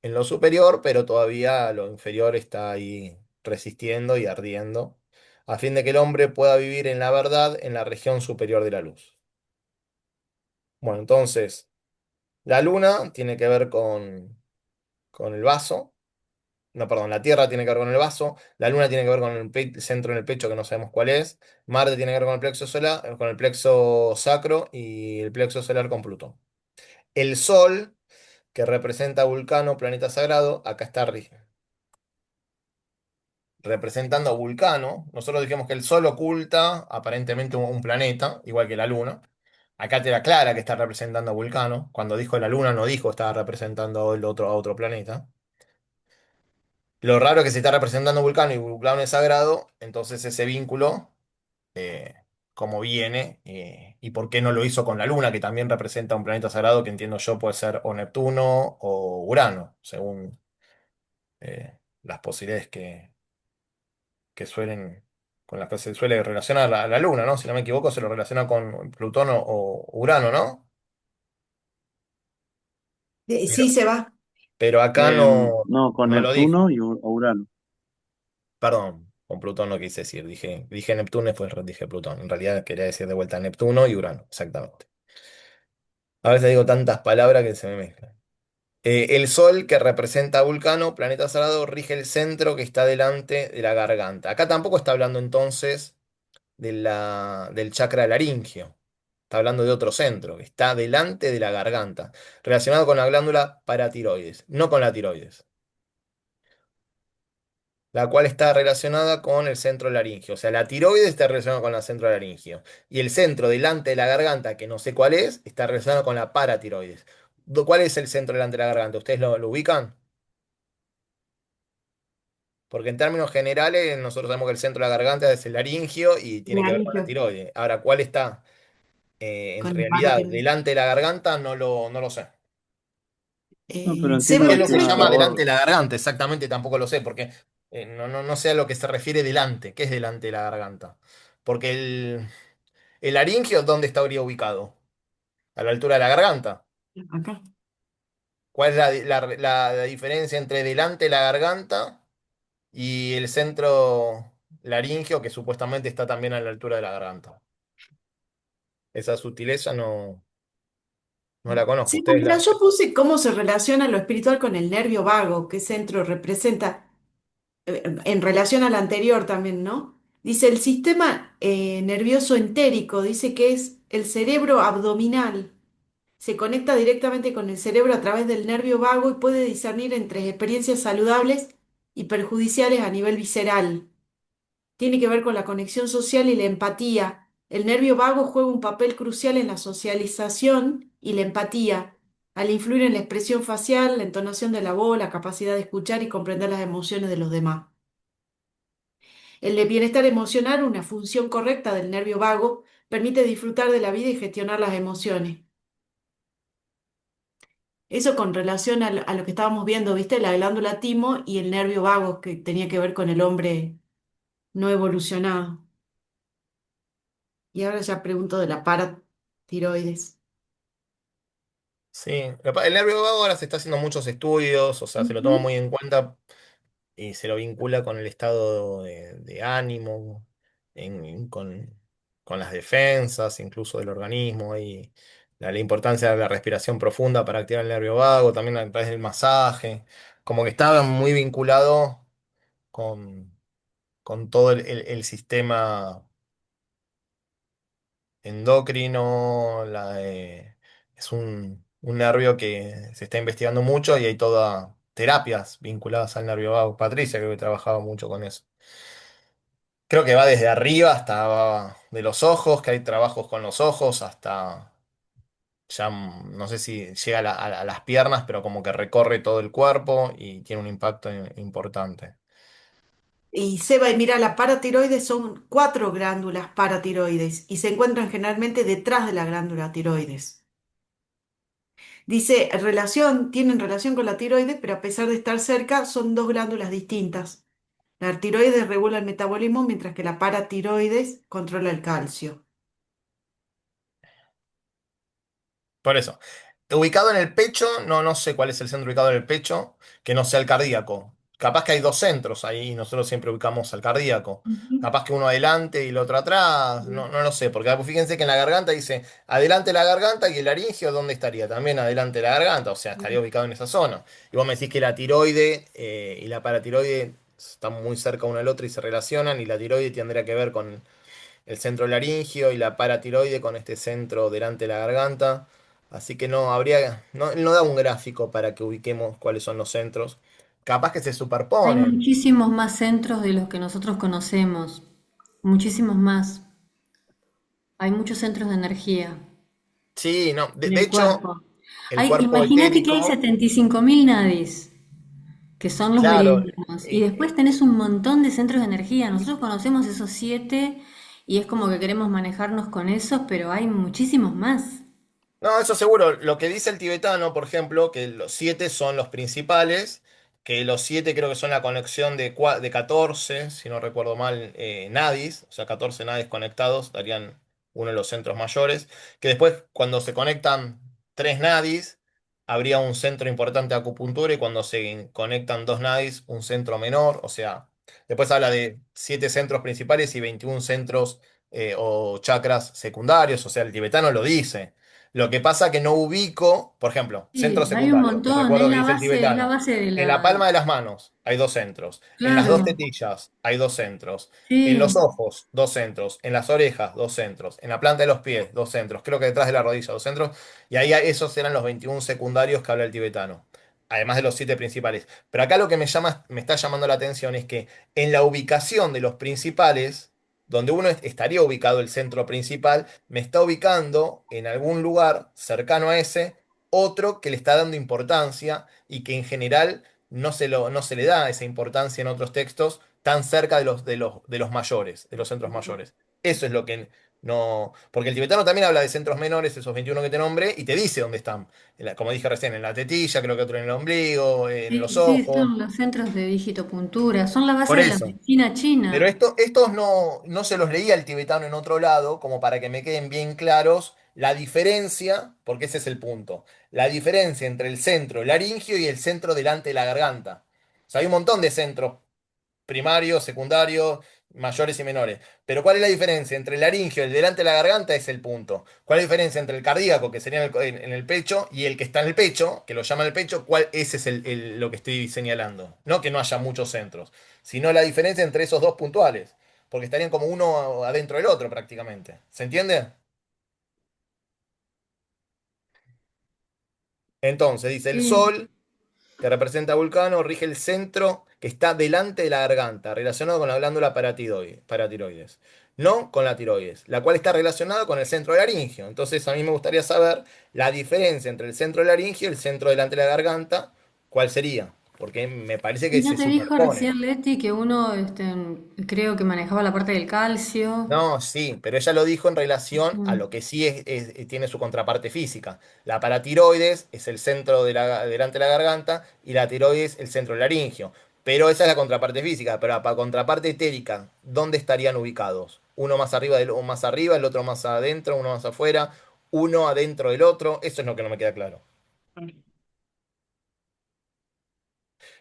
en lo superior, pero todavía lo inferior está ahí resistiendo y ardiendo, a fin de que el hombre pueda vivir en la verdad en la región superior de la luz. Bueno, entonces, la luna tiene que ver con el vaso. No, perdón, la Tierra tiene que ver con el vaso, la Luna tiene que ver con el centro en el pecho que no sabemos cuál es, Marte tiene que ver con el plexo solar, con el plexo sacro y el plexo solar con Plutón. El Sol, que representa a Vulcano, planeta sagrado, acá está representando a Vulcano. Nosotros dijimos que el Sol oculta aparentemente un planeta, igual que la Luna. Acá te da clara que está representando a Vulcano. Cuando dijo la Luna no dijo estaba representando a otro planeta. Lo raro es que se está representando a Vulcano y Vulcano es sagrado, entonces ese vínculo, eh, cómo viene y por qué no lo hizo con la Luna, que también representa un planeta sagrado que entiendo yo puede ser o Neptuno o Urano, según las posibilidades que suelen, con las que se suele relacionar la Luna, ¿no? Si no me equivoco, se lo relaciona con Plutón o Urano, ¿no? Pero, Sí, se va. pero acá no, No, con no lo dijo. Neptuno y Urano. Perdón, con Plutón no quise decir, dije Neptuno y después dije Plutón. En realidad quería decir de vuelta Neptuno y Urano, exactamente. A veces digo tantas palabras que se me mezclan. El Sol, que representa a Vulcano, planeta sagrado, rige el centro que está delante de la garganta. Acá tampoco está hablando entonces del chakra laringio. Está hablando de otro centro, que está delante de la garganta, relacionado con la glándula paratiroides, no con la tiroides, la cual está relacionada con el centro laringio. O sea, la tiroides está relacionada con el centro laringio. Y el centro delante de la garganta, que no sé cuál es, está relacionado con la paratiroides. ¿Cuál es el centro delante de la garganta? ¿Ustedes lo ubican? Porque en términos generales, nosotros sabemos que el centro de la garganta es el laringio y tiene que ver con la Laringio, tiroides. Ahora, ¿cuál está en con el realidad paratiroides. delante de la garganta? No lo sé. No, pero ¿Y entiendo qué Seba, es que lo que tiene que llama ¿sabes? delante ver. de la garganta? Exactamente, tampoco lo sé, porque no sé a lo que se refiere delante. ¿Qué es delante de la garganta? Porque el laringio, ¿dónde estaría ubicado? A la altura de la garganta. Acá. ¿Cuál es la diferencia entre delante de la garganta y el centro laringio, que supuestamente está también a la altura de la garganta? Esa sutileza no la conozco. Sí, Ustedes mira, la... yo puse cómo se relaciona lo espiritual con el nervio vago, qué centro representa, en relación al anterior también, ¿no? Dice el sistema nervioso entérico, dice que es el cerebro abdominal. Se conecta directamente con el cerebro a través del nervio vago y puede discernir entre experiencias saludables y perjudiciales a nivel visceral. Tiene que ver con la conexión social y la empatía. El nervio vago juega un papel crucial en la socialización y la empatía, al influir en la expresión facial, la entonación de la voz, la capacidad de escuchar y comprender las emociones de los demás. El de bienestar emocional, una función correcta del nervio vago, permite disfrutar de la vida y gestionar las emociones. Eso con relación a lo que estábamos viendo, ¿viste? La glándula timo y el nervio vago que tenía que ver con el hombre no evolucionado. Y ahora ya pregunto de la paratiroides. Sí, el nervio vago ahora se está haciendo muchos estudios, o sea, se lo toma Ujú. muy en cuenta y se lo vincula con el estado de ánimo, con las defensas, incluso del organismo, y la importancia de la respiración profunda para activar el nervio vago, también a través del masaje, como que está muy vinculado con, con todo el sistema endocrino, es un nervio que se está investigando mucho y hay todas terapias vinculadas al nervio vago. Patricia creo que trabajaba mucho con eso. Creo que va desde arriba hasta de los ojos, que hay trabajos con los ojos, hasta ya no sé si llega a las piernas, pero como que recorre todo el cuerpo y tiene un impacto importante. Y Seba, y mira, la paratiroides son cuatro glándulas paratiroides y se encuentran generalmente detrás de la glándula tiroides. Dice, tienen relación con la tiroides, pero a pesar de estar cerca, son dos glándulas distintas. La tiroides regula el metabolismo, mientras que la paratiroides controla el calcio. Por eso. Ubicado en el pecho, no sé cuál es el centro ubicado en el pecho, que no sea el cardíaco. Capaz que hay dos centros ahí y nosotros siempre ubicamos al cardíaco. Ujú. Capaz que uno adelante y el otro atrás, no lo sé, porque fíjense que en la garganta dice adelante la garganta y el laringio, ¿dónde estaría? También adelante la garganta, o sea, estaría ubicado en esa zona. Y vos me decís que la tiroide y la paratiroide están muy cerca uno del otro y se relacionan, y la tiroide tendría que ver con el centro laringio y la paratiroide con este centro delante de la garganta. Así que no da un gráfico para que ubiquemos cuáles son los centros. Capaz que se Hay superponen. muchísimos más centros de los que nosotros conocemos, muchísimos más. Hay muchos centros de energía Sí, no. en De el hecho, cuerpo. el cuerpo Imagínate que hay etérico, 75.000 nadis, que son los claro, meridianos, y después tenés un montón de centros de energía. Nosotros conocemos esos 7 y es como que queremos manejarnos con esos, pero hay muchísimos más. no, eso seguro. Lo que dice el tibetano, por ejemplo, que los 7 son los principales, que los 7 creo que son la conexión de 14 si no recuerdo mal, nadis, o sea, 14 nadis conectados darían uno de los centros mayores, que después cuando se conectan 3 nadis, habría un centro importante de acupuntura y cuando se conectan 2 nadis, un centro menor, o sea, después habla de 7 centros principales y 21 centros o chakras secundarios, o sea, el tibetano lo dice. Lo que pasa que no ubico, por ejemplo, centros Sí, hay un secundarios, te montón, recuerdo que dice el es la tibetano. base de En la la... palma de las manos hay dos centros. En las dos Claro, tetillas hay dos centros. En los sí, ojos, dos centros. En las orejas, dos centros. En la planta de los pies, dos centros. Creo que detrás de la rodilla, dos centros. Y ahí esos eran los 21 secundarios que habla el tibetano. Además de los 7 principales. Pero acá lo que me está llamando la atención es que en la ubicación de los principales, donde uno estaría ubicado el centro principal, me está ubicando en algún lugar cercano a ese otro que le está dando importancia y que en general no se le da esa importancia en otros textos tan cerca de los mayores, de los centros mayores. Eso es lo que no. Porque el tibetano también habla de centros menores, esos 21 que te nombré, y te dice dónde están. Como dije recién, en la tetilla, creo que otro en el ombligo, en sí, los sí, ojos. son los centros de digitopuntura, son la base Por de la eso. medicina Pero china. estos no se los leía el tibetano en otro lado, como para que me queden bien claros la diferencia, porque ese es el punto, la diferencia entre el centro laringio y el centro delante de la garganta. O sea, hay un montón de centros primarios, secundarios, mayores y menores. Pero ¿cuál es la diferencia entre el laringio y el delante de la garganta? Es el punto. ¿Cuál es la diferencia entre el cardíaco, que sería en el pecho, y el que está en el pecho, que lo llama el pecho? Ese es lo que estoy señalando. No que no haya muchos centros, sino la diferencia entre esos dos puntuales. Porque estarían como uno adentro del otro prácticamente. ¿Se entiende? Entonces, dice el Sí, sol, que representa a Vulcano, rige el centro que está delante de la garganta, relacionado con la glándula paratiroides, no con la tiroides, la cual está relacionada con el centro laringio. Entonces, a mí me gustaría saber la diferencia entre el centro laringio y el centro delante de la garganta, ¿cuál sería? Porque me parece y que no se te dijo superponen. recién Leti que uno, creo que manejaba la parte del calcio. No, sí, pero ella lo dijo en relación a Mm. lo que sí tiene su contraparte física. La paratiroides es el centro delante de la garganta y la tiroides el centro laringio. Pero esa es la contraparte física. Pero la contraparte etérica, ¿dónde estarían ubicados? Uno más arriba, más arriba, el otro más adentro, uno más afuera, uno adentro del otro. Eso es lo que no me queda claro.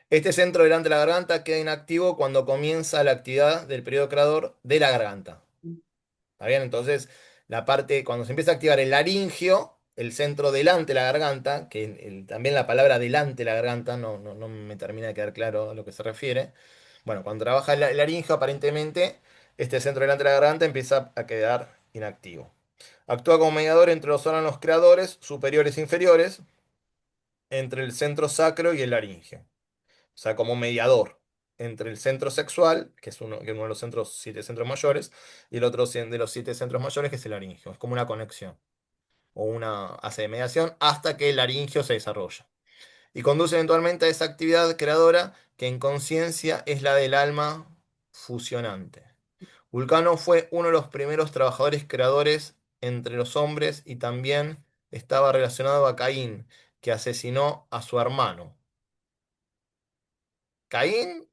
Este centro delante de la garganta queda inactivo cuando comienza la actividad del periodo creador de la garganta. ¿Está bien? Entonces, cuando se empieza a activar el laringio, el centro delante de la garganta, que también la palabra delante de la garganta no me termina de quedar claro a lo que se refiere. Bueno, cuando trabaja el laringio, aparentemente, este centro delante de la garganta empieza a quedar inactivo. Actúa como mediador entre los órganos creadores, superiores e inferiores, entre el centro sacro y el laringio. O sea, como mediador entre el centro sexual, que es uno de los centros, 7 centros mayores, y el otro de los 7 centros mayores, que es el laringio. Es como una conexión o una hace de mediación hasta que el laringio se desarrolla. Y conduce eventualmente a esa actividad creadora que en conciencia es la del alma fusionante. Vulcano fue uno de los primeros trabajadores creadores entre los hombres y también estaba relacionado a Caín, que asesinó a su hermano. Caín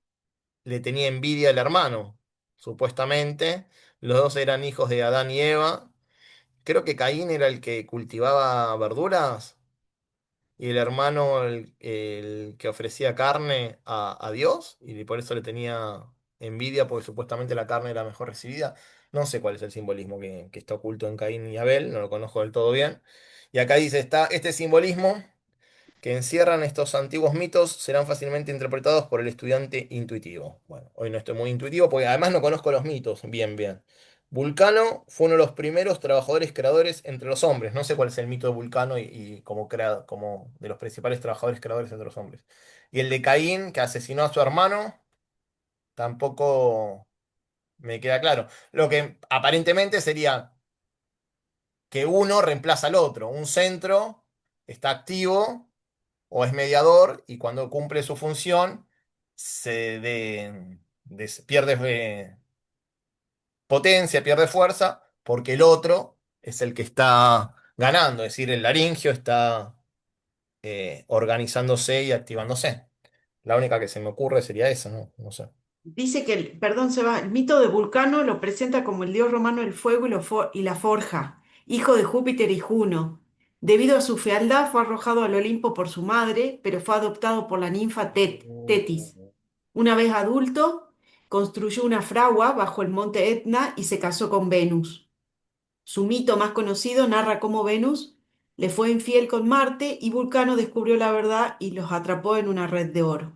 le tenía envidia al hermano, supuestamente. Los dos eran hijos de Adán y Eva. Creo que Caín era el que cultivaba verduras y el hermano el que ofrecía carne a Dios y por eso le tenía envidia porque supuestamente la carne era mejor recibida. No sé cuál es el simbolismo que está oculto en Caín y Abel, no lo conozco del todo bien. Y acá dice, está este simbolismo que encierran estos antiguos mitos serán fácilmente interpretados por el estudiante intuitivo. Bueno, hoy no estoy muy intuitivo porque además no conozco los mitos bien, bien. Vulcano fue uno de los primeros trabajadores creadores entre los hombres. No sé cuál es el mito de Vulcano y como de los principales trabajadores creadores entre los hombres. Y el de Caín, que asesinó a su hermano, tampoco me queda claro. Lo que aparentemente sería que uno reemplaza al otro. Un centro está activo o es mediador y cuando cumple su función pierde potencia, pierde fuerza, porque el otro es el que está ganando, es decir, el laringio está organizándose y activándose. La única que se me ocurre sería esa, ¿no? No sé. Dice que, perdón, Seba, el mito de Vulcano lo presenta como el dios romano del fuego y la forja, hijo de Júpiter y Juno. Debido a su fealdad fue arrojado al Olimpo por su madre, pero fue adoptado por la ninfa Tetis. Una vez adulto, construyó una fragua bajo el monte Etna y se casó con Venus. Su mito más conocido narra cómo Venus le fue infiel con Marte y Vulcano descubrió la verdad y los atrapó en una red de oro.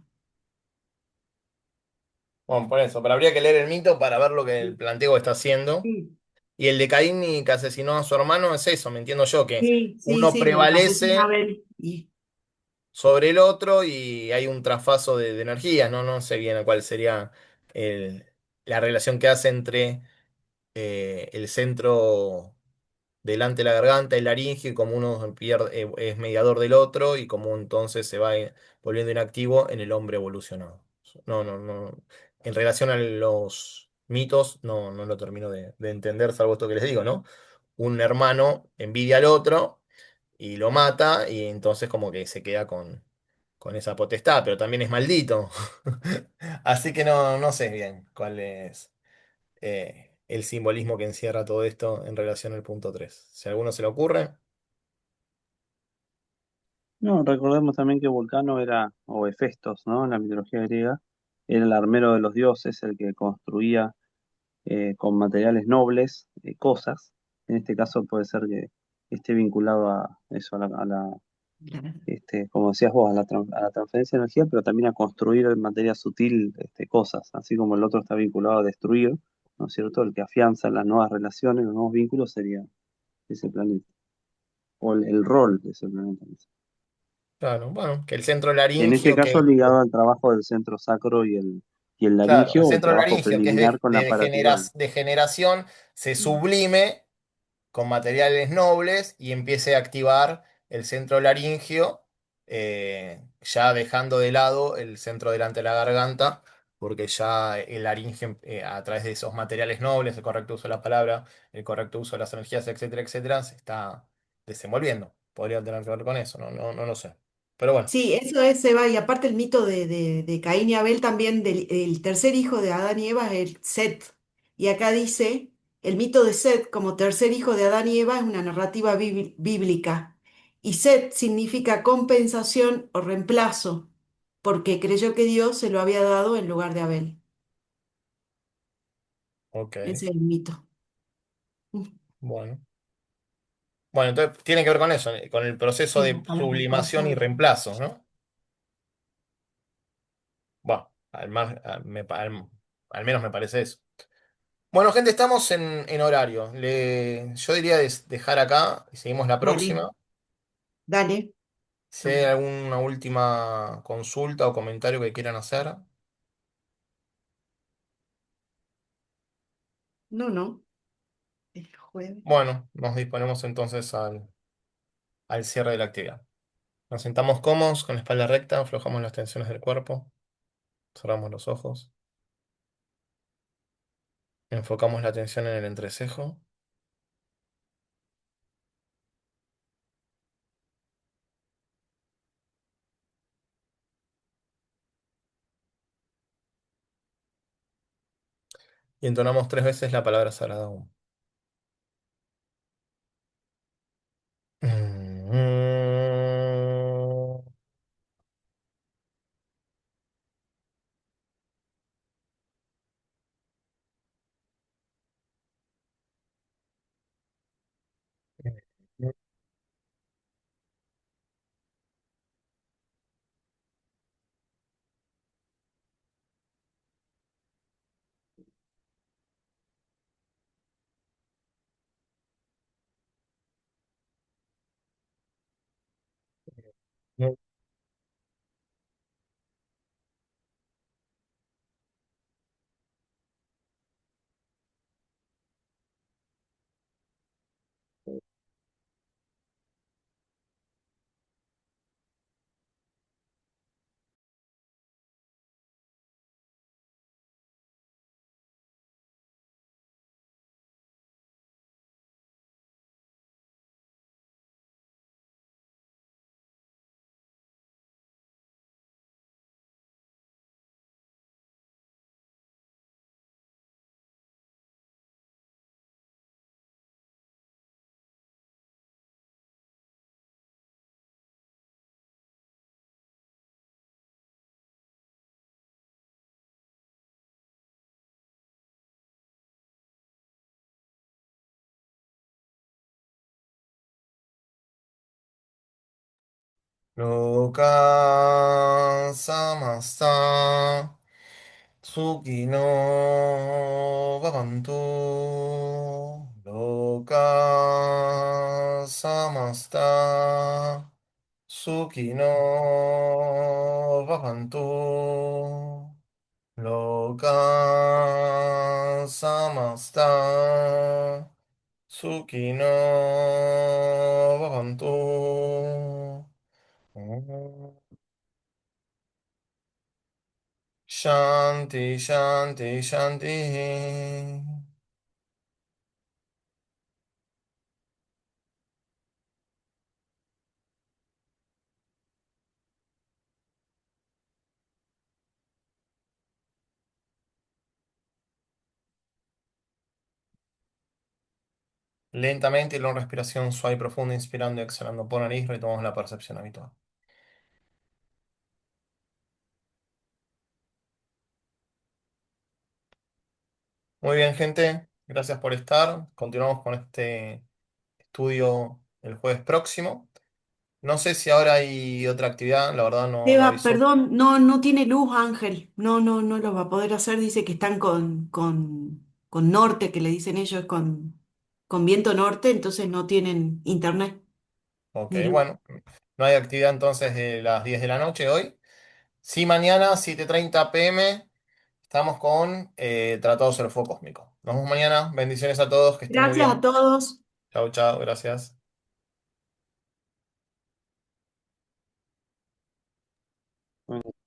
Bueno, por eso, pero habría que leer el mito para ver lo que el planteo está haciendo. Sí, Y el de Caín que asesinó a su hermano es eso, me entiendo yo, que sí, sí, uno sí, lo que asesina a prevalece Abel. Y, sobre el otro y hay un trasfaso de energías, ¿no? No sé bien cuál sería el- la relación que hace entre el centro delante de la garganta, el laringio, y como uno pierde, es mediador del otro y como entonces se va volviendo inactivo en el hombre evolucionado. No, no, no. En relación a los mitos, no lo termino de entender, salvo esto que les digo, ¿no? Un hermano envidia al otro y lo mata y entonces como que se queda con esa potestad, pero también es maldito. Así que no sé bien cuál es el simbolismo que encierra todo esto en relación al punto 3. Si a alguno se le ocurre, No, recordemos también que Vulcano era, o Hefestos, ¿no? En la mitología griega, era el armero de los dioses, el que construía con materiales nobles cosas. En este caso puede ser que esté vinculado a eso, como decías vos, a la transferencia de energía, pero también a construir en materia sutil cosas, así como el otro está vinculado a destruir, ¿no es cierto? El que afianza las nuevas relaciones, los nuevos vínculos sería ese planeta, o el rol de ese planeta. claro, bueno, que el centro En este laringio, caso ligado al trabajo del centro sacro y el claro, el laringio, o el centro trabajo laringio, que es preliminar con la aparatura. de generación, se sublime con materiales nobles y empiece a activar el centro laringio, ya dejando de lado el centro delante de la garganta, porque ya el laringio, a través de esos materiales nobles, el correcto uso de la palabra, el correcto uso de las energías, etcétera, etcétera, se está desenvolviendo. Podría tener que ver con eso, no lo sé. Pero bueno, sí, eso es, Seba, y aparte el mito de Caín y Abel también, del el tercer hijo de Adán y Eva es el Set. Y acá dice, el mito de Set como tercer hijo de Adán y Eva es una narrativa bíblica. Y Set significa compensación o reemplazo, porque creyó que Dios se lo había dado en lugar de Abel. ok, Ese es el mito. bueno. Bueno, entonces tiene que ver con eso, con el proceso Sí, de la palabra sublimación y corazón. reemplazo, ¿no? Bueno, al menos me parece eso. Bueno, gente, estamos en horario. Yo diría dejar acá y seguimos la Dale, próxima. dale. Si hay alguna última consulta o comentario que quieran hacer, No, no, el jueves. bueno, nos disponemos entonces al cierre de la actividad. Nos sentamos cómodos, con la espalda recta, aflojamos las tensiones del cuerpo, cerramos los ojos, enfocamos la atención en el entrecejo y entonamos 3 veces la palabra sagrada Om. Loka samasta Sukino Bhavantu. Loka samasta Sukino Bhavantu. Loka samasta Sukino Bhavantu. Shanti, Shanti, Shanti. Lentamente y con respiración suave y profunda, inspirando y exhalando por nariz, retomamos la percepción habitual. Muy bien, gente. Gracias por estar. Continuamos con este estudio el jueves próximo. No sé si ahora hay otra actividad, la verdad no Eva, avisó. perdón, no, no tiene luz, Ángel. No, no, no lo va a poder hacer. Dice que están con norte, que le dicen ellos, con viento norte, entonces no tienen internet Ok, ni luz. bueno. No hay actividad entonces de las 10 de la noche hoy. Sí, mañana, 7:30 p.m. Estamos con Tratados del Fuego Cósmico. Nos vemos mañana. Bendiciones a todos, que estén muy Gracias a bien. todos. Chao, chao, gracias. Bueno.